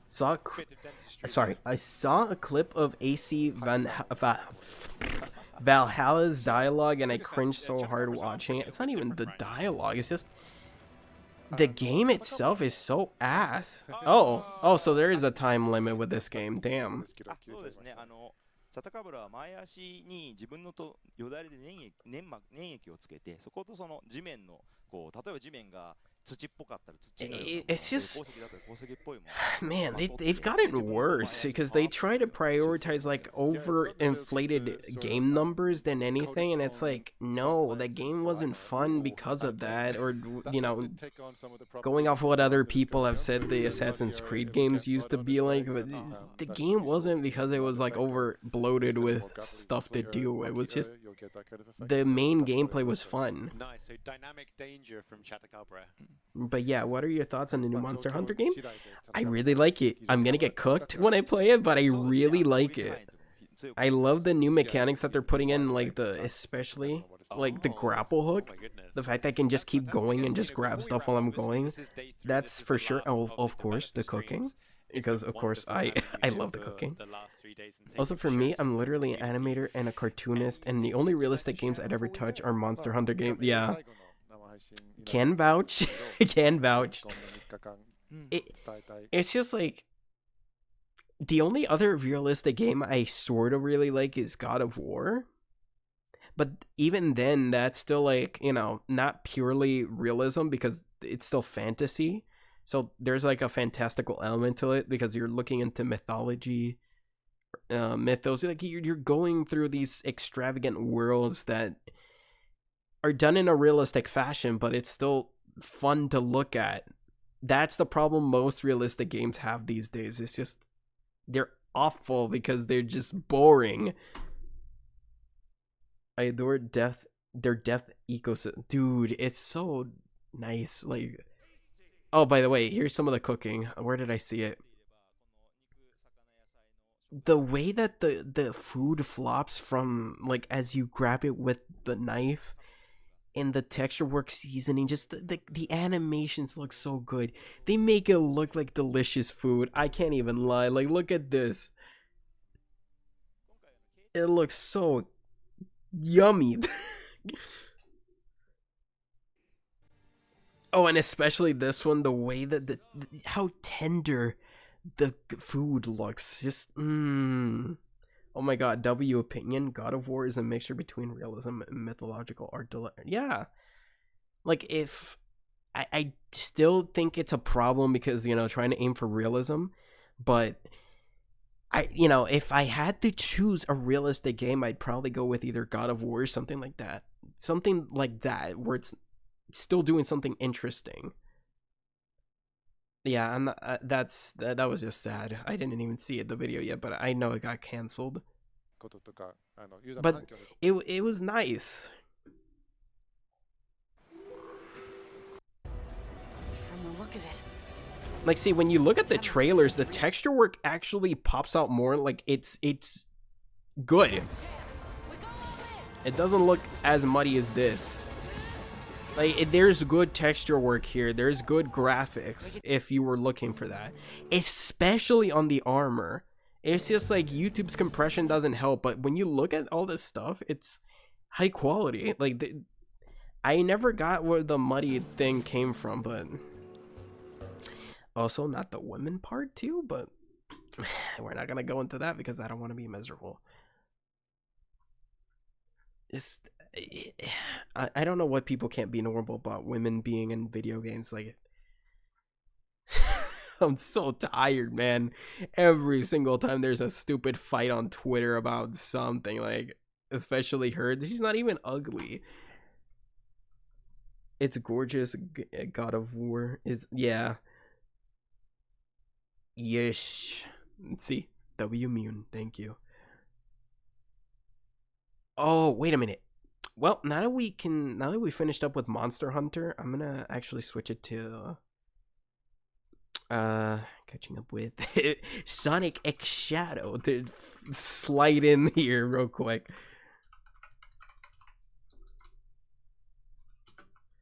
I saw a clip of AC Valhalla's dialogue, and I cringed so hard watching it. It's not even the dialogue. It's just the game itself is so ass. Oh, so there is a time limit with this game. Damn. そうですね。チャタカブラは前足に自分のよだれで粘液をつけて、そことその地面のこう例えば地面が土っぽかったら土のような It's just 鉱石だったら鉱石っぽいもの man, they've gotten worse because they try to prioritize like overinflated game numbers than anything, and it's like, no, that game wasn't fun because of that, or you know, going off what other people have said the Assassin's Creed games used to be like, but the game wasn't because it was like over bloated with stuff to do. It was just the main gameplay was fun. Nice. So dynamic danger from Chatacabra. But yeah, what are your thoughts on the new Monster Hunter game? I really like it. I'm gonna get cooked when I play it, but I really like it. I love the new mechanics that they're putting in, like especially like the grapple hook. The fact that I can just keep going and just grab stuff while I'm going. That's for sure. Oh, of course, the cooking. Because of course I love the cooking. Also for me, I'm literally an animator and a cartoonist, and the only realistic games I'd ever touch are Monster Hunter games. Yeah. Can vouch. Can vouch. It's just like the only other realistic game I sort of really like is God of War. But even then, that's still like, you know, not purely realism because it's still fantasy. So there's like a fantastical element to it because you're looking into mythology, mythos. Like you're going through these extravagant worlds that are done in a realistic fashion, but it's still fun to look at. That's the problem most realistic games have these days. It's just they're awful because they're just boring. I adore their death ecosystem. Dude, it's so nice. Like, oh, by the way, here's some of the cooking. Where did I see it? The way that the food flops from, like, as you grab it with the knife, and the texture work seasoning, just the animations look so good. They make it look like delicious food. I can't even lie. Like, look at this. It looks so yummy. Oh, and especially this one, the way that how tender the food looks. Just Oh my god, W opinion, God of War is a mixture between realism and mythological art. Yeah. Like, if I still think it's a problem because, you know, trying to aim for realism, but if I had to choose a realistic game, I'd probably go with either God of War or something like that. Something like that, where it's still doing something interesting. Yeah, I'm not, that was just sad. I didn't even see the video yet, but I know it got canceled. But it was nice. From the look of it. Like, see, when you look at the trailers, the texture work actually pops out more. Like, it's good. It doesn't look as muddy as this. Like, there's good texture work here. There's good graphics if you were looking for that. Especially on the armor. It's just like YouTube's compression doesn't help, but when you look at all this stuff, it's high quality. Like, I never got where the muddy thing came from, but also not the women part too, but we're not gonna go into that because I don't want to be miserable. I don't know what people can't be normal about women being in video games. Like, I'm so tired, man. Every single time there's a stupid fight on Twitter about something, like, especially her. She's not even ugly. It's gorgeous. God of War is, yeah. Yes. See, W immune. Thank you. Oh, wait a minute. Well, now that we finished up with Monster Hunter, I'm gonna actually switch it to catching up with Sonic X Shadow to slide in here real quick.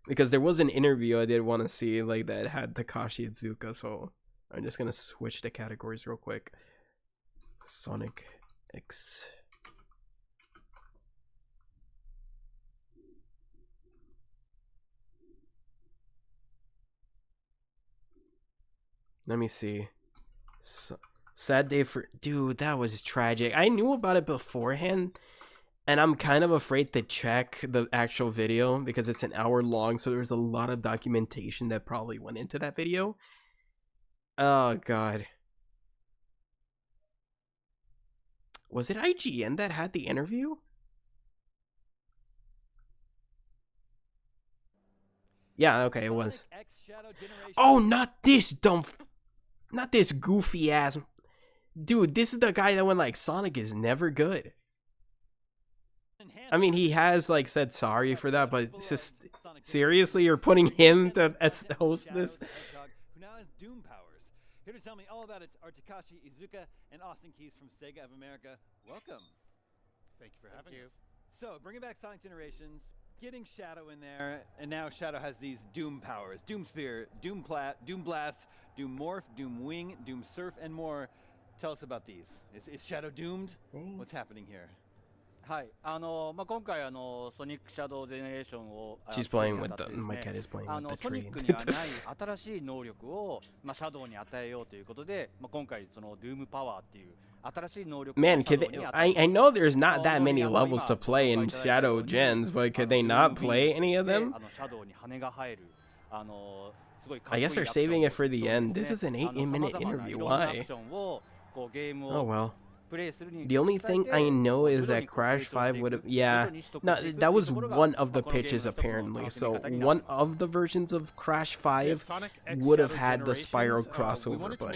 Because there was an interview I did want to see, like, that had Takashi Iizuka, so I'm just gonna switch the categories real quick. Sonic X. Let me see. Sad day for... Dude, that was tragic. I knew about it beforehand, and I'm kind of afraid to check the actual video because it's an hour long, so there's a lot of documentation that probably went into that video. Oh, God. Was it IGN that had the interview? Yeah, okay, it was. Oh, not this dumb... Not this goofy ass... Dude, this is the guy that went like, Sonic is never good. I mean, he has, like, said sorry for that, but it's just... Seriously, you're putting him to host this? Who now has Doom powers. Here to tell me all about it are Takashi Iizuka and Austin Keys from Sega of America. Welcome. Thank you for having us. So, bringing back Sonic Generations, getting Shadow in there, and now Shadow has these Doom powers. Doom Spear, Doom Blast, Doom Morph, Doom Wing, Doom Surf, and more. Tell us about these. Is Shadow doomed? What's happening here? はい、今回ソニックシャドウジェネレーションを She's playing with the... My cat is playing with the ソニ tree. ックにはない新しい能力をシャドウに与えようということで、今回そのドゥームパワーっていう新しい能力を Man, シャ could ドウ they, に与えよう I know there's not that many levels to play in Shadow Gens, but could they not play any of them? シャドウに羽が生えるすごいかっこいい I guess they're saving it for the end. This is an 8-minute interview. Why? Oh well. The only thing I know is that Crash 5 would have... Yeah, no, that was one of the pitches apparently. So one of the versions of Crash 5 would have had the Spiral crossover, but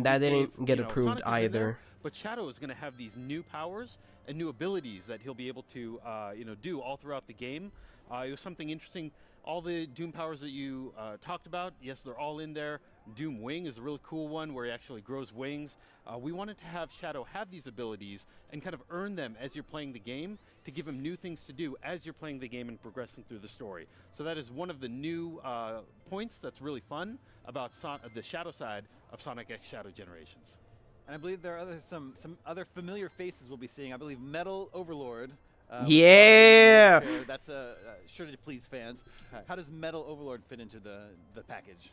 that didn't get approved either. But Shadow is going to have these new powers and new abilities that he'll be able to, do all throughout the game. It was something interesting. All the Doom powers that you talked about, yes, they're all in there. Doom Wing is a really cool one where he actually grows wings. We wanted to have Shadow have these abilities and kind of earn them as you're playing the game to give him new things to do as you're playing the game and progressing through the story. So that is one of the new points that's really fun about the Shadow side of Sonic X Shadow Generations. And I believe there are some other familiar faces we'll be seeing. I believe Metal Overlord Yeah! That's sure to please fans. How does Metal Overlord fit into the package?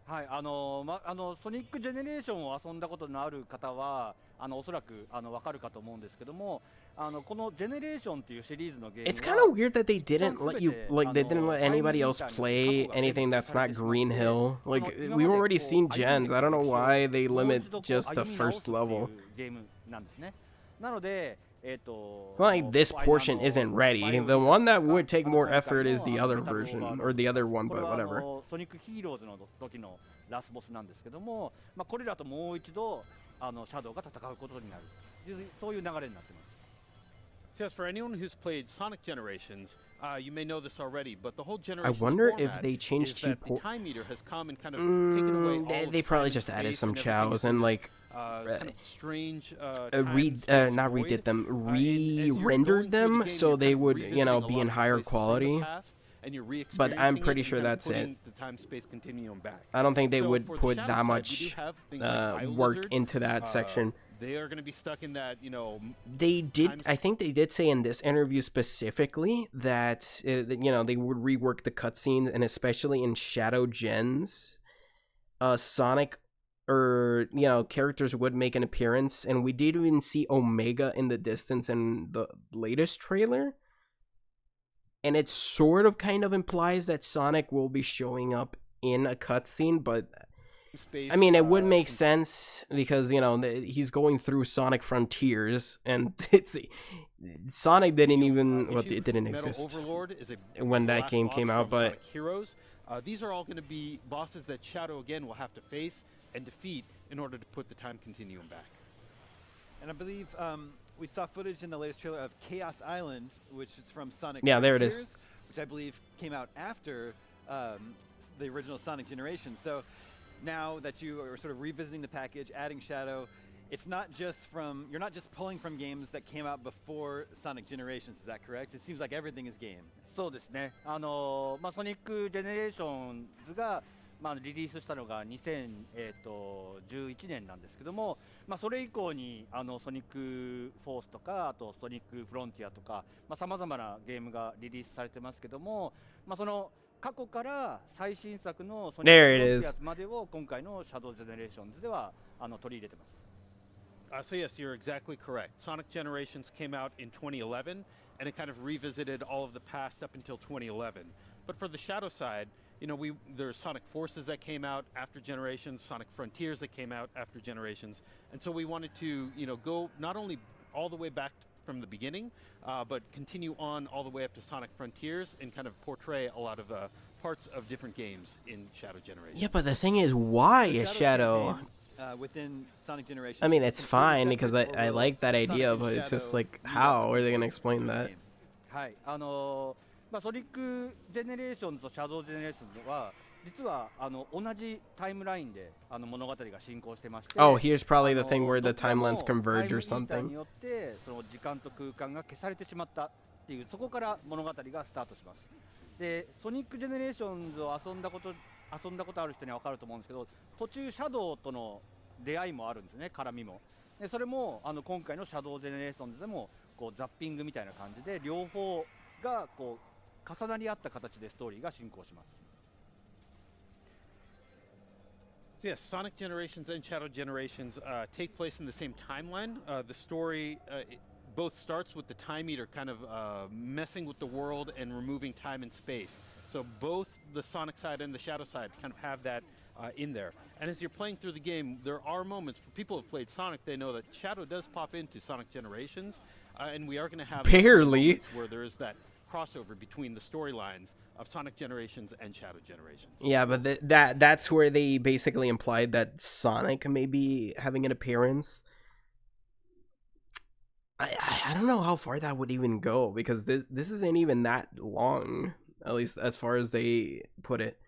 はい、ソニックジェネレーションを遊んだことのある方はおそらくわかるかと思うんですけども、このジェネレーションっていうシリーズのゲームは It's kind of weird that they didn't let you, like, they didn't let anybody else play anything that's not Green Hill. Like, we've already seen gens. I don't know why they limit just the first level. ゲームなんですね。なので、It's not like this portion isn't ready. The one that would take more effort is the other version, or the other one, but whatever. ソニックヒーローズの時のラスボスなんですけども、これらともう一度シャドウが戦うことになる。そういう流れになってます。So as for anyone who's played Sonic Generations, you may know this already, but the whole I Generations wonder if format they changed is to that the Time Eater has come and kind of taken away all of they the probably time just and added space some and everything chows into and this, like kind of strange time-space not void. redid them, And as you're going re-rendered through the them game, so you're they kind of would, revisiting a be lot in of higher places from the quality. past, and you're But I'm re-experiencing pretty it sure and kind of that's it. putting the time-space continuum back. I don't think they So would for the put shadow that side, we much do have things like work BioLizard. into that section. They are going to be stuck in that, They did. I think they did say in this interview specifically that they would rework the cutscenes, and especially in Shadow Gens, Sonic or characters would make an appearance, and we did even see Omega in the distance in the latest trailer, and it sort of kind of implies that Sonic will be showing up in a cutscene, but. I mean, it would make sense because he's going through Sonic Frontiers, and Sonic didn't even it didn't Metal exist Overlord is a when that last game boss came out. from But Sonic Heroes. These are all going to be bosses that Shadow again will have to face and defeat in order to put the time continuum back. And I believe we saw footage in the latest trailer of Chaos Island, which is from Sonic Yeah, there it is. Frontiers, which I believe came out after the original Sonic generation. So now that you are sort of revisiting the package, adding Shadow, it's not just you're not just pulling from games that came out before Sonic Generations, is that correct? It seems like everything is game. そうですね。ソニックジェネレーションズがリリースしたのが2011年なんですけども、それ以降にソニックフォースとかあとソニックフロンティアとかさまざまなゲームがリリースされてますけども、その過去から最新作のソニックフロンティアまでを今回のシャドウジェネレーションズでは取り入れてます。So yes, you're exactly correct. Sonic Generations came out in 2011, and it kind of revisited all of the past up until 2011. But for the Shadow side, there's Sonic Forces that came out after Generations, Sonic Frontiers that came out after Generations, and so we wanted to, go not only all the way back from the beginning, but continue on all the way up to Sonic Frontiers and kind of portray a lot of parts of different games in Shadow Generations. yeah, but the thing is, why is Shadow? Within Sonic Generations. I mean, it's fine because I like that idea, but it's just like, how are they gonna explain that? はい、ソニックジェネレーションズとシャドウジェネレーションズは実は同じタイムラインで物語が進行してまして。Oh, here's probably the thing where the timelines converge or something. によってその時間と空間が消されてしまったっていうそこから物語がスタートします。で、ソニックジェネレーションズを遊んだことある人には分かると思うんですけど、途中シャドウとの出会いもあるんですね、絡みも。で、それも今回のシャドウジェネレーションズでもザッピングみたいな感じで両方が重なり合った形でストーリーが進行します。So yes, Sonic Generations and Shadow Generations take place in the same timeline. The story both starts with the Time Eater kind of messing with the world and removing time and space. So both the Sonic side and the Shadow side kind of have that in there. And as you're playing through the game, there are moments, for people who've played Sonic, they know that Shadow does pop into Sonic Generations, and we are going to have barely where there is that crossover between the storylines of Sonic Generations and Shadow Generations. Yeah, but that's where they basically implied that Sonic may be having an appearance. I don't know how far that would even go because this isn't even that long, at least as far as they put it.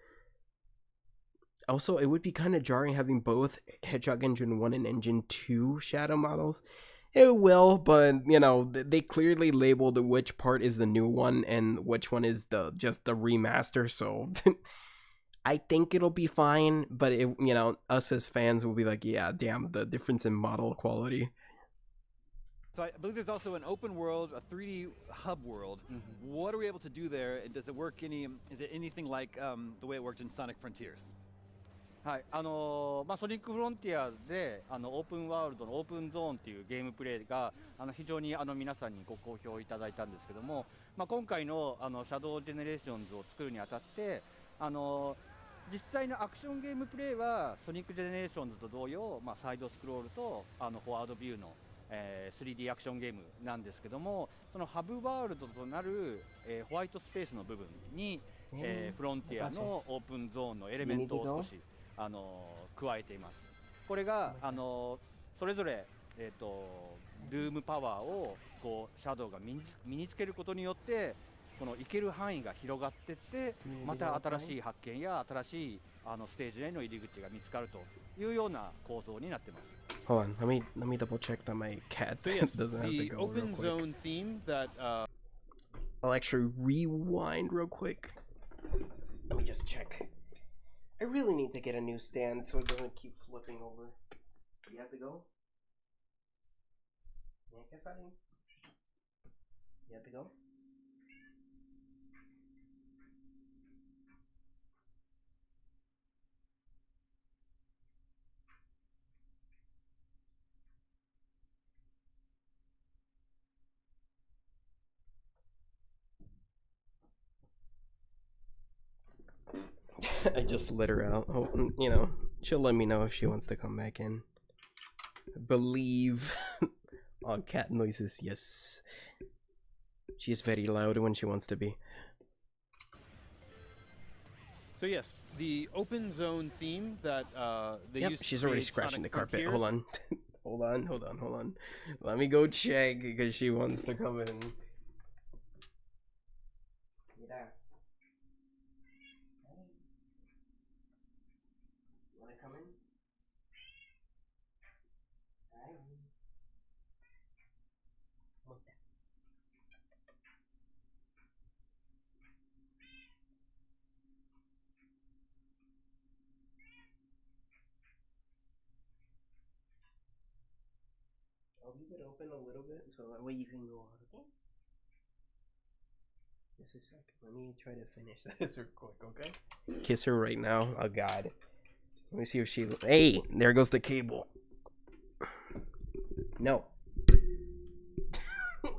Also, it would be kind of jarring having both Hedgehog Engine 1 and Engine 2 Shadow models. It will, but they clearly labeled which part is the new one and which one is just the remaster, so I think it'll be fine, but us as fans will be like, yeah, damn, the difference in model quality. So I believe there's also an open world, a 3D hub world. What are we able to do there, and does it work is it anything like the way it worked in Sonic Frontiers? はい、ソニックフロンティアでオープンワールドのオープンゾーンっていうゲームプレイが非常に皆さんにご好評いただいたんですけども、今回のシャドウジェネレーションズを作るにあたって実際のアクションゲームプレイはソニックジェネレーションズと同様、サイドスクロールとフォワードビューの、3D アクションゲームなんですけども、そのハブワールドとなる、ホワイトスペースの部分に、フロンティアのオープンゾーンのエレメントを少し加えています。これがそれぞれ、ルームパワーをシャドウが身につけることによってこの行ける範囲が広がっていって、また新しい発見や新しいステージへの入り口が見つかるというような構造になっています。Hold on, let me double check that my cat So yes, doesn't have to the go open real quick. zone theme that I'll actually rewind real quick. Let me just check. I really need to get a new stand so it doesn't keep flipping over. You have to go? Yeah, I guess you have to go? I just let her out. You know, she'll let me know if she wants to come back in. Believe. Oh, cat noises. Yes. She's very loud when she wants to be. So yes, the open zone theme that they Yep, used to she's already create scratching Sonic the carpet. Frontiers. Hold on. Hold on. Let me go check because she wants to come in. Wanna come in? I'll leave it open a little bit so that way you can go out, okay? Just a sec. Let me try to finish this real quick, okay? Kiss her right now. Oh god. Let me see if she. Hey, there goes the cable. No.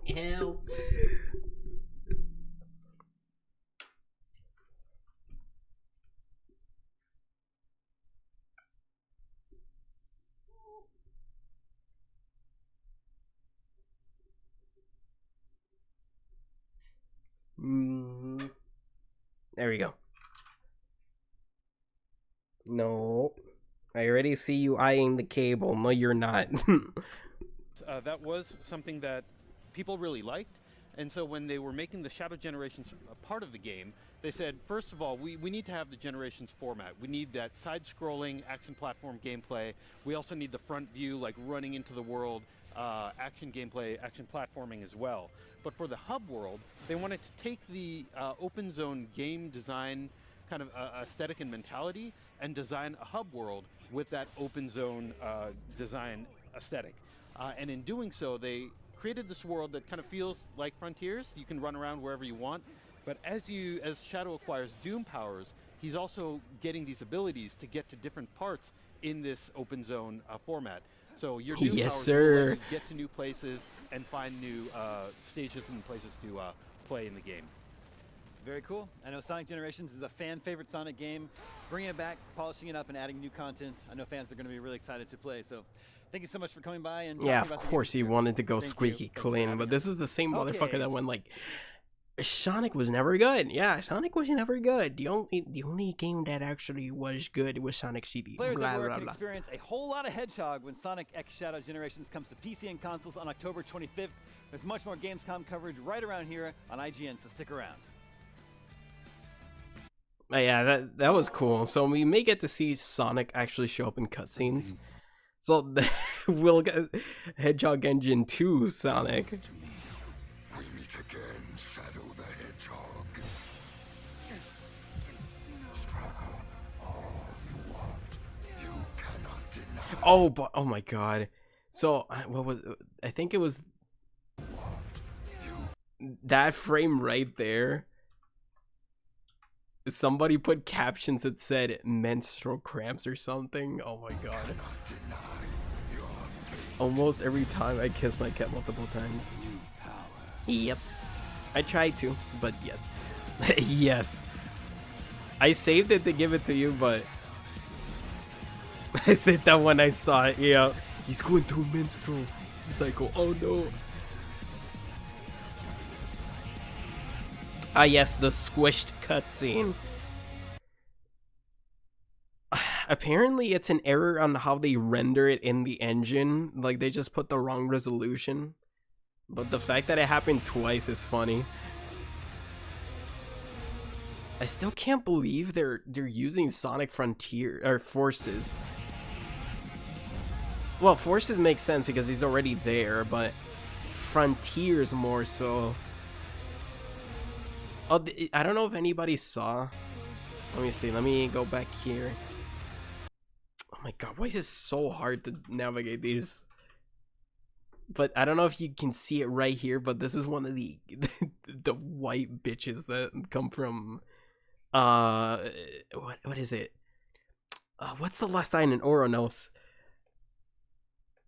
Help. There we go. No. I already see you eyeing the cable. No, you're not. That was something that people really liked. And so when they were making the Shadow Generations a part of the game, they said, first of all, we need to have the Generations format. We need that side-scrolling action platform gameplay. We also need the front view, like running into the world, action gameplay, action platforming as well. But for the hub world, they wanted to take the open zone game design kind of aesthetic and mentality and design a hub world with that open zone design aesthetic. And in doing so, they created this world that kind of feels like Frontiers. You can run around wherever you want. But as Shadow acquires Doom powers, he's also getting these abilities to get to different parts in this open zone format. So your Doom Yes, powers sir. will let you get to new places and find new stages and places to play in the game. Very cool. I know Sonic Generations is a fan favorite Sonic game. Bringing it back, polishing it up, and adding new content. I know fans are going to be really excited to play. So thank you so much for coming by and Yeah, talking of about the course he game. wanted to go Thank you. squeaky Thanks for clean, having but us. this is the same motherfucker Okay. that went like, Sonic was never good. Yeah, Sonic was never good. The only game that actually was good was Sonic CD. Players Blah, everywhere blah, can blah. experience a whole lot of Hedgehog when Sonic X Shadow Generations comes to PC and consoles on October 25th. There's much more Gamescom coverage right around here on IGN, so stick around. Yeah, that was cool. So we may get to see Sonic actually show up in cutscenes. So we'll get Hedgehog Engine 2 Sonic. We meet again, Shadow the Hedgehog. Struggle all you want. You cannot deny. Oh, but oh my god. So what was? I think it was that frame right there. Somebody put captions that said menstrual cramps or something. Oh my god. Almost every time I kiss my cat multiple times. Yep. I tried to, but yes. Yes. I saved it to give it to you, but I said that when I saw it. Yeah. He's going through menstrual cycle. Oh no. Ah yes, the squished cutscene. Apparently it's an error on how they render it in the engine. Like they just put the wrong resolution. But the fact that it happened twice is funny. I still can't believe they're using Sonic Frontier or Forces. Well, Forces makes sense because he's already there, but Frontiers more so. Oh, I don't know if anybody saw. Let me see. Let me go back here. Oh my god, why is this so hard to navigate these? But I don't know if you can see it right here, but this is one of the the white bitches that come from what is it? What's the last line in Oronos?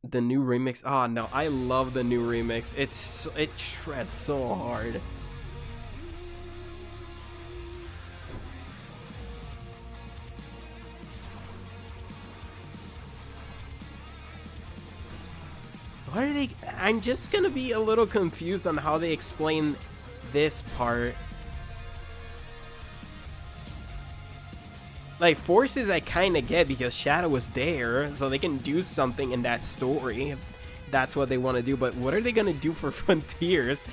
The new remix. Oh no, I love the new remix. It shreds so hard. What are they? I'm just gonna be a little confused on how they explain this part. Like, Forces I kind of get because Shadow was there, so they can do something in that story if that's what they want to do. But what are they gonna do for Frontiers?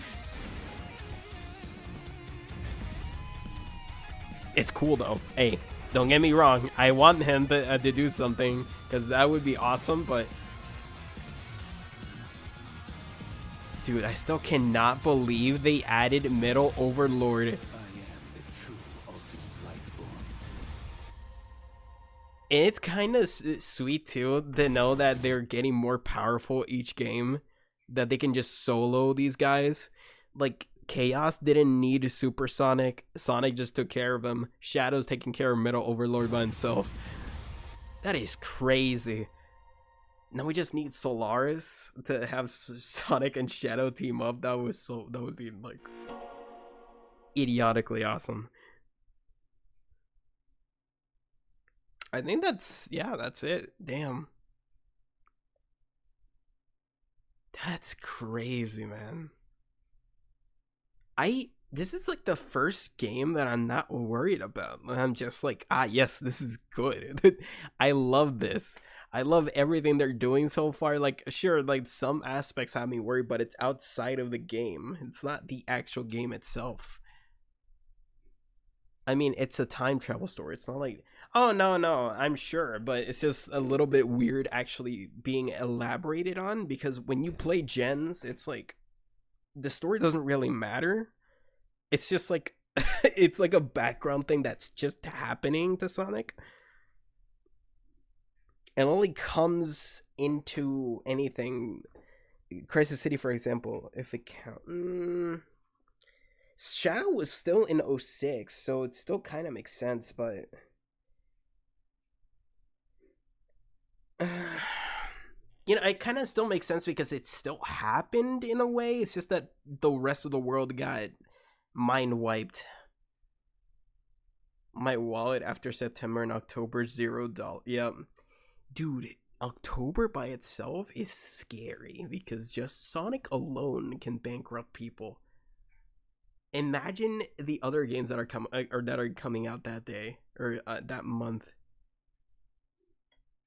It's cool though. Hey, don't get me wrong. I want him to do something because that would be awesome, but dude, I still cannot believe they added Metal Overlord. I am the true ultimate life form. And it's kind of sweet too to know that they're getting more powerful each game. That they can just solo these guys. Like, Chaos didn't need Super Sonic. Sonic just took care of him. Shadow's taking care of Metal Overlord by himself. That is crazy. Now we just need Solaris to have Sonic and Shadow team up. That would be like idiotically awesome. I think that's it. Damn. That's crazy, man. This is like the first game that I'm not worried about. I'm just like, yes, this is good. I love this. I love everything they're doing so far. Like, sure, like some aspects have me worried, but it's outside of the game. It's not the actual game itself. I mean, it's a time travel story. It's not like, oh, no, I'm sure. But it's just a little bit weird actually being elaborated on. Because when you play Gens, it's like, the story doesn't really matter. It's just like, it's like a background thing that's just happening to Sonic. It only comes into anything. Crisis City, for example, if it counts. Shadow was still in 06, so it still kind of makes sense, but you know, it kind of still makes sense because it still happened in a way. It's just that the rest of the world got mind wiped. My wallet after September and October, $0. Yep. Dude, October by itself is scary because just Sonic alone can bankrupt people. Imagine the other games that are coming out that day or that month.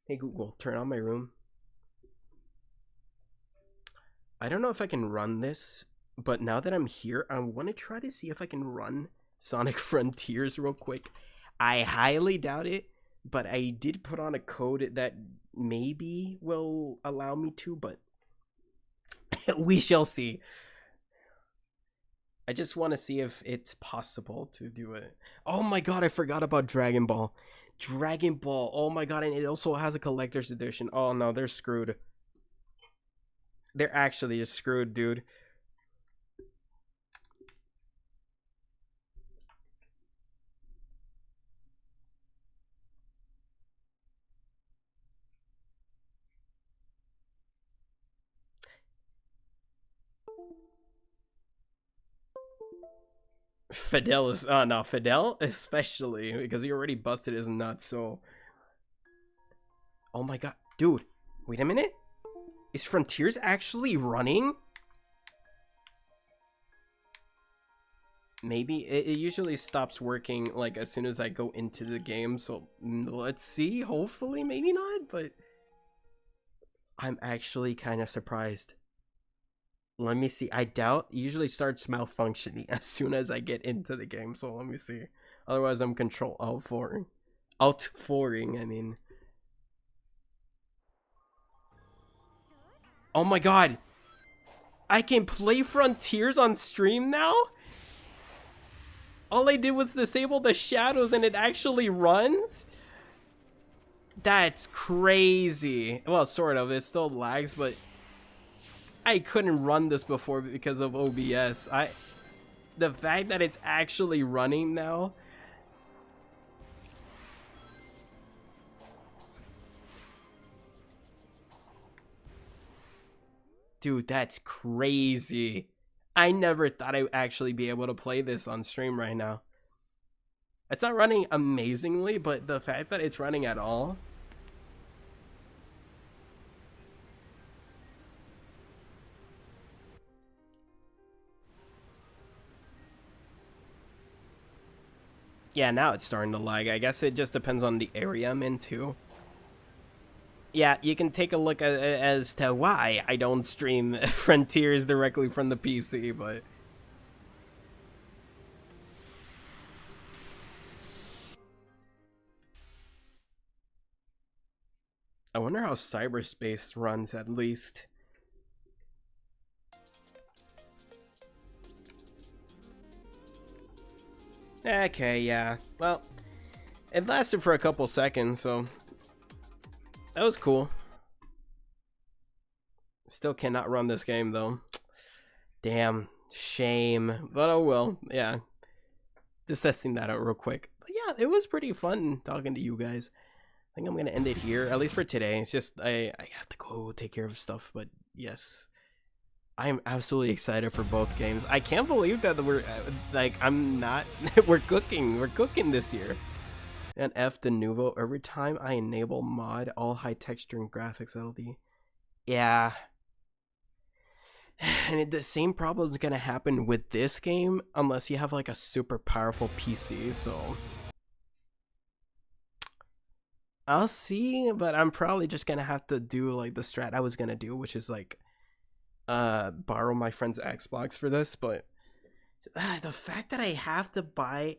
Hey Google, turn on my room. I don't know if I can run this, but now that I'm here, I want to try to see if I can run Sonic Frontiers real quick. I highly doubt it. But I did put on a code that maybe will allow me to, but we shall see. I just want to see if it's possible to do it. Oh my god, I forgot about Dragon Ball. Dragon Ball, oh my god, and it also has a collector's edition. Oh no, they're screwed. They're actually just screwed, dude. Fidel is no, Fidel especially because he already busted his nuts. So, oh my god, dude, wait a minute, is Frontiers actually running? Maybe it usually stops working like as soon as I go into the game. So let's see. Hopefully, maybe not, but I'm actually kind of surprised. Let me see. I doubt it usually starts malfunctioning as soon as I get into the game. So let me see. Otherwise, I'm Control Alt 4ing. Alt 4ing, I mean. Oh my god. I can play Frontiers on stream now? All I did was disable the shadows and it actually runs? That's crazy. Well, sort of. It still lags, but I couldn't run this before because of OBS. The fact that it's actually running now. Dude, that's crazy. I never thought I'd actually be able to play this on stream right now. It's not running amazingly, but the fact that it's running at all. Yeah, now it's starting to lag. I guess it just depends on the area I'm in too. Yeah, you can take a look as to why I don't stream Frontiers directly from the PC, but I wonder how cyberspace runs at least. Okay, yeah. Well, it lasted for a couple seconds, so that was cool. Still cannot run this game though. Damn, shame. But oh well, yeah. Just testing that out real quick. But yeah, it was pretty fun talking to you guys. I think I'm gonna end it here, at least for today. It's just I have to go take care of stuff, but yes. I am absolutely excited for both games. I can't believe that we're like I'm not we're cooking this year. And F the Nuvo, every time I enable mod, all high texture and graphics LD. Yeah. And the same problem is gonna happen with this game unless you have like a super powerful PC, so I'll see, but I'm probably just gonna have to do like the strat I was gonna do, which is like borrow my friend's Xbox for this, but the fact that I have to buy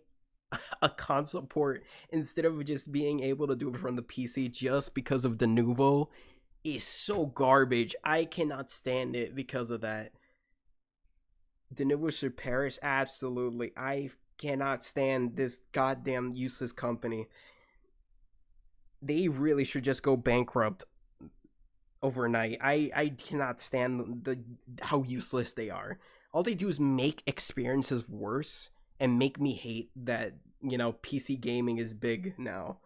a console port instead of just being able to do it from the PC just because of the Nuvo is so garbage. I cannot stand it because of that. The Nuvo should perish, absolutely. I cannot stand this goddamn useless company. They really should just go bankrupt overnight. I cannot stand how useless they are. All they do is make experiences worse and make me hate that, you know, PC gaming is big now.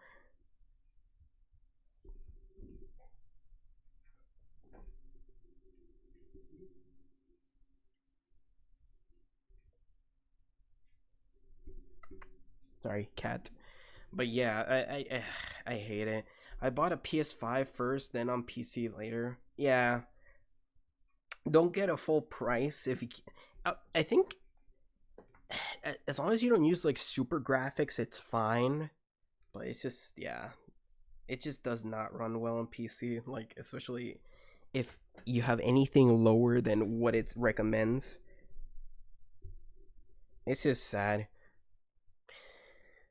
Sorry, cat. But yeah, I hate it. I bought a PS5 first, then on PC later. Yeah. Don't get a full price if you. I think as long as you don't use like super graphics, it's fine. But it's just, yeah, it just does not run well on PC. Like, especially if you have anything lower than what it recommends. It's just sad.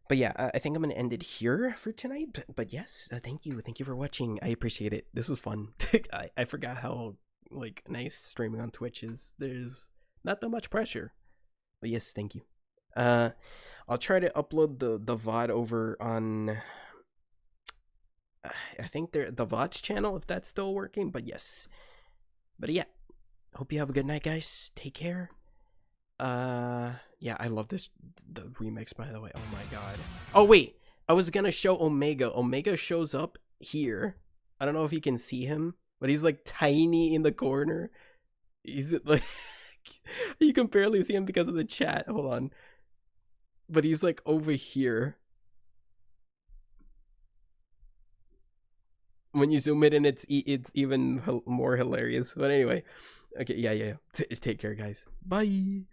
But yeah, I think I'm gonna end it here for tonight. But yes, thank you for watching. I appreciate it. This was fun. I forgot how like nice streaming on Twitch is. There's not that much pressure. But yes, thank you. I'll try to upload the VOD over on I think the VOD's channel if that's still working. But yes. But yeah, hope you have a good night, guys. Take care. Yeah, I love the remix, by the way. Oh my god. Oh wait, I was gonna show Omega. Omega shows up here. I don't know if you can see him, but he's like tiny in the corner. He's like you can barely see him because of the chat. Hold on. but he's like over here. When you zoom it in, it's even more hilarious. But anyway, okay, yeah. Take care, guys. Bye.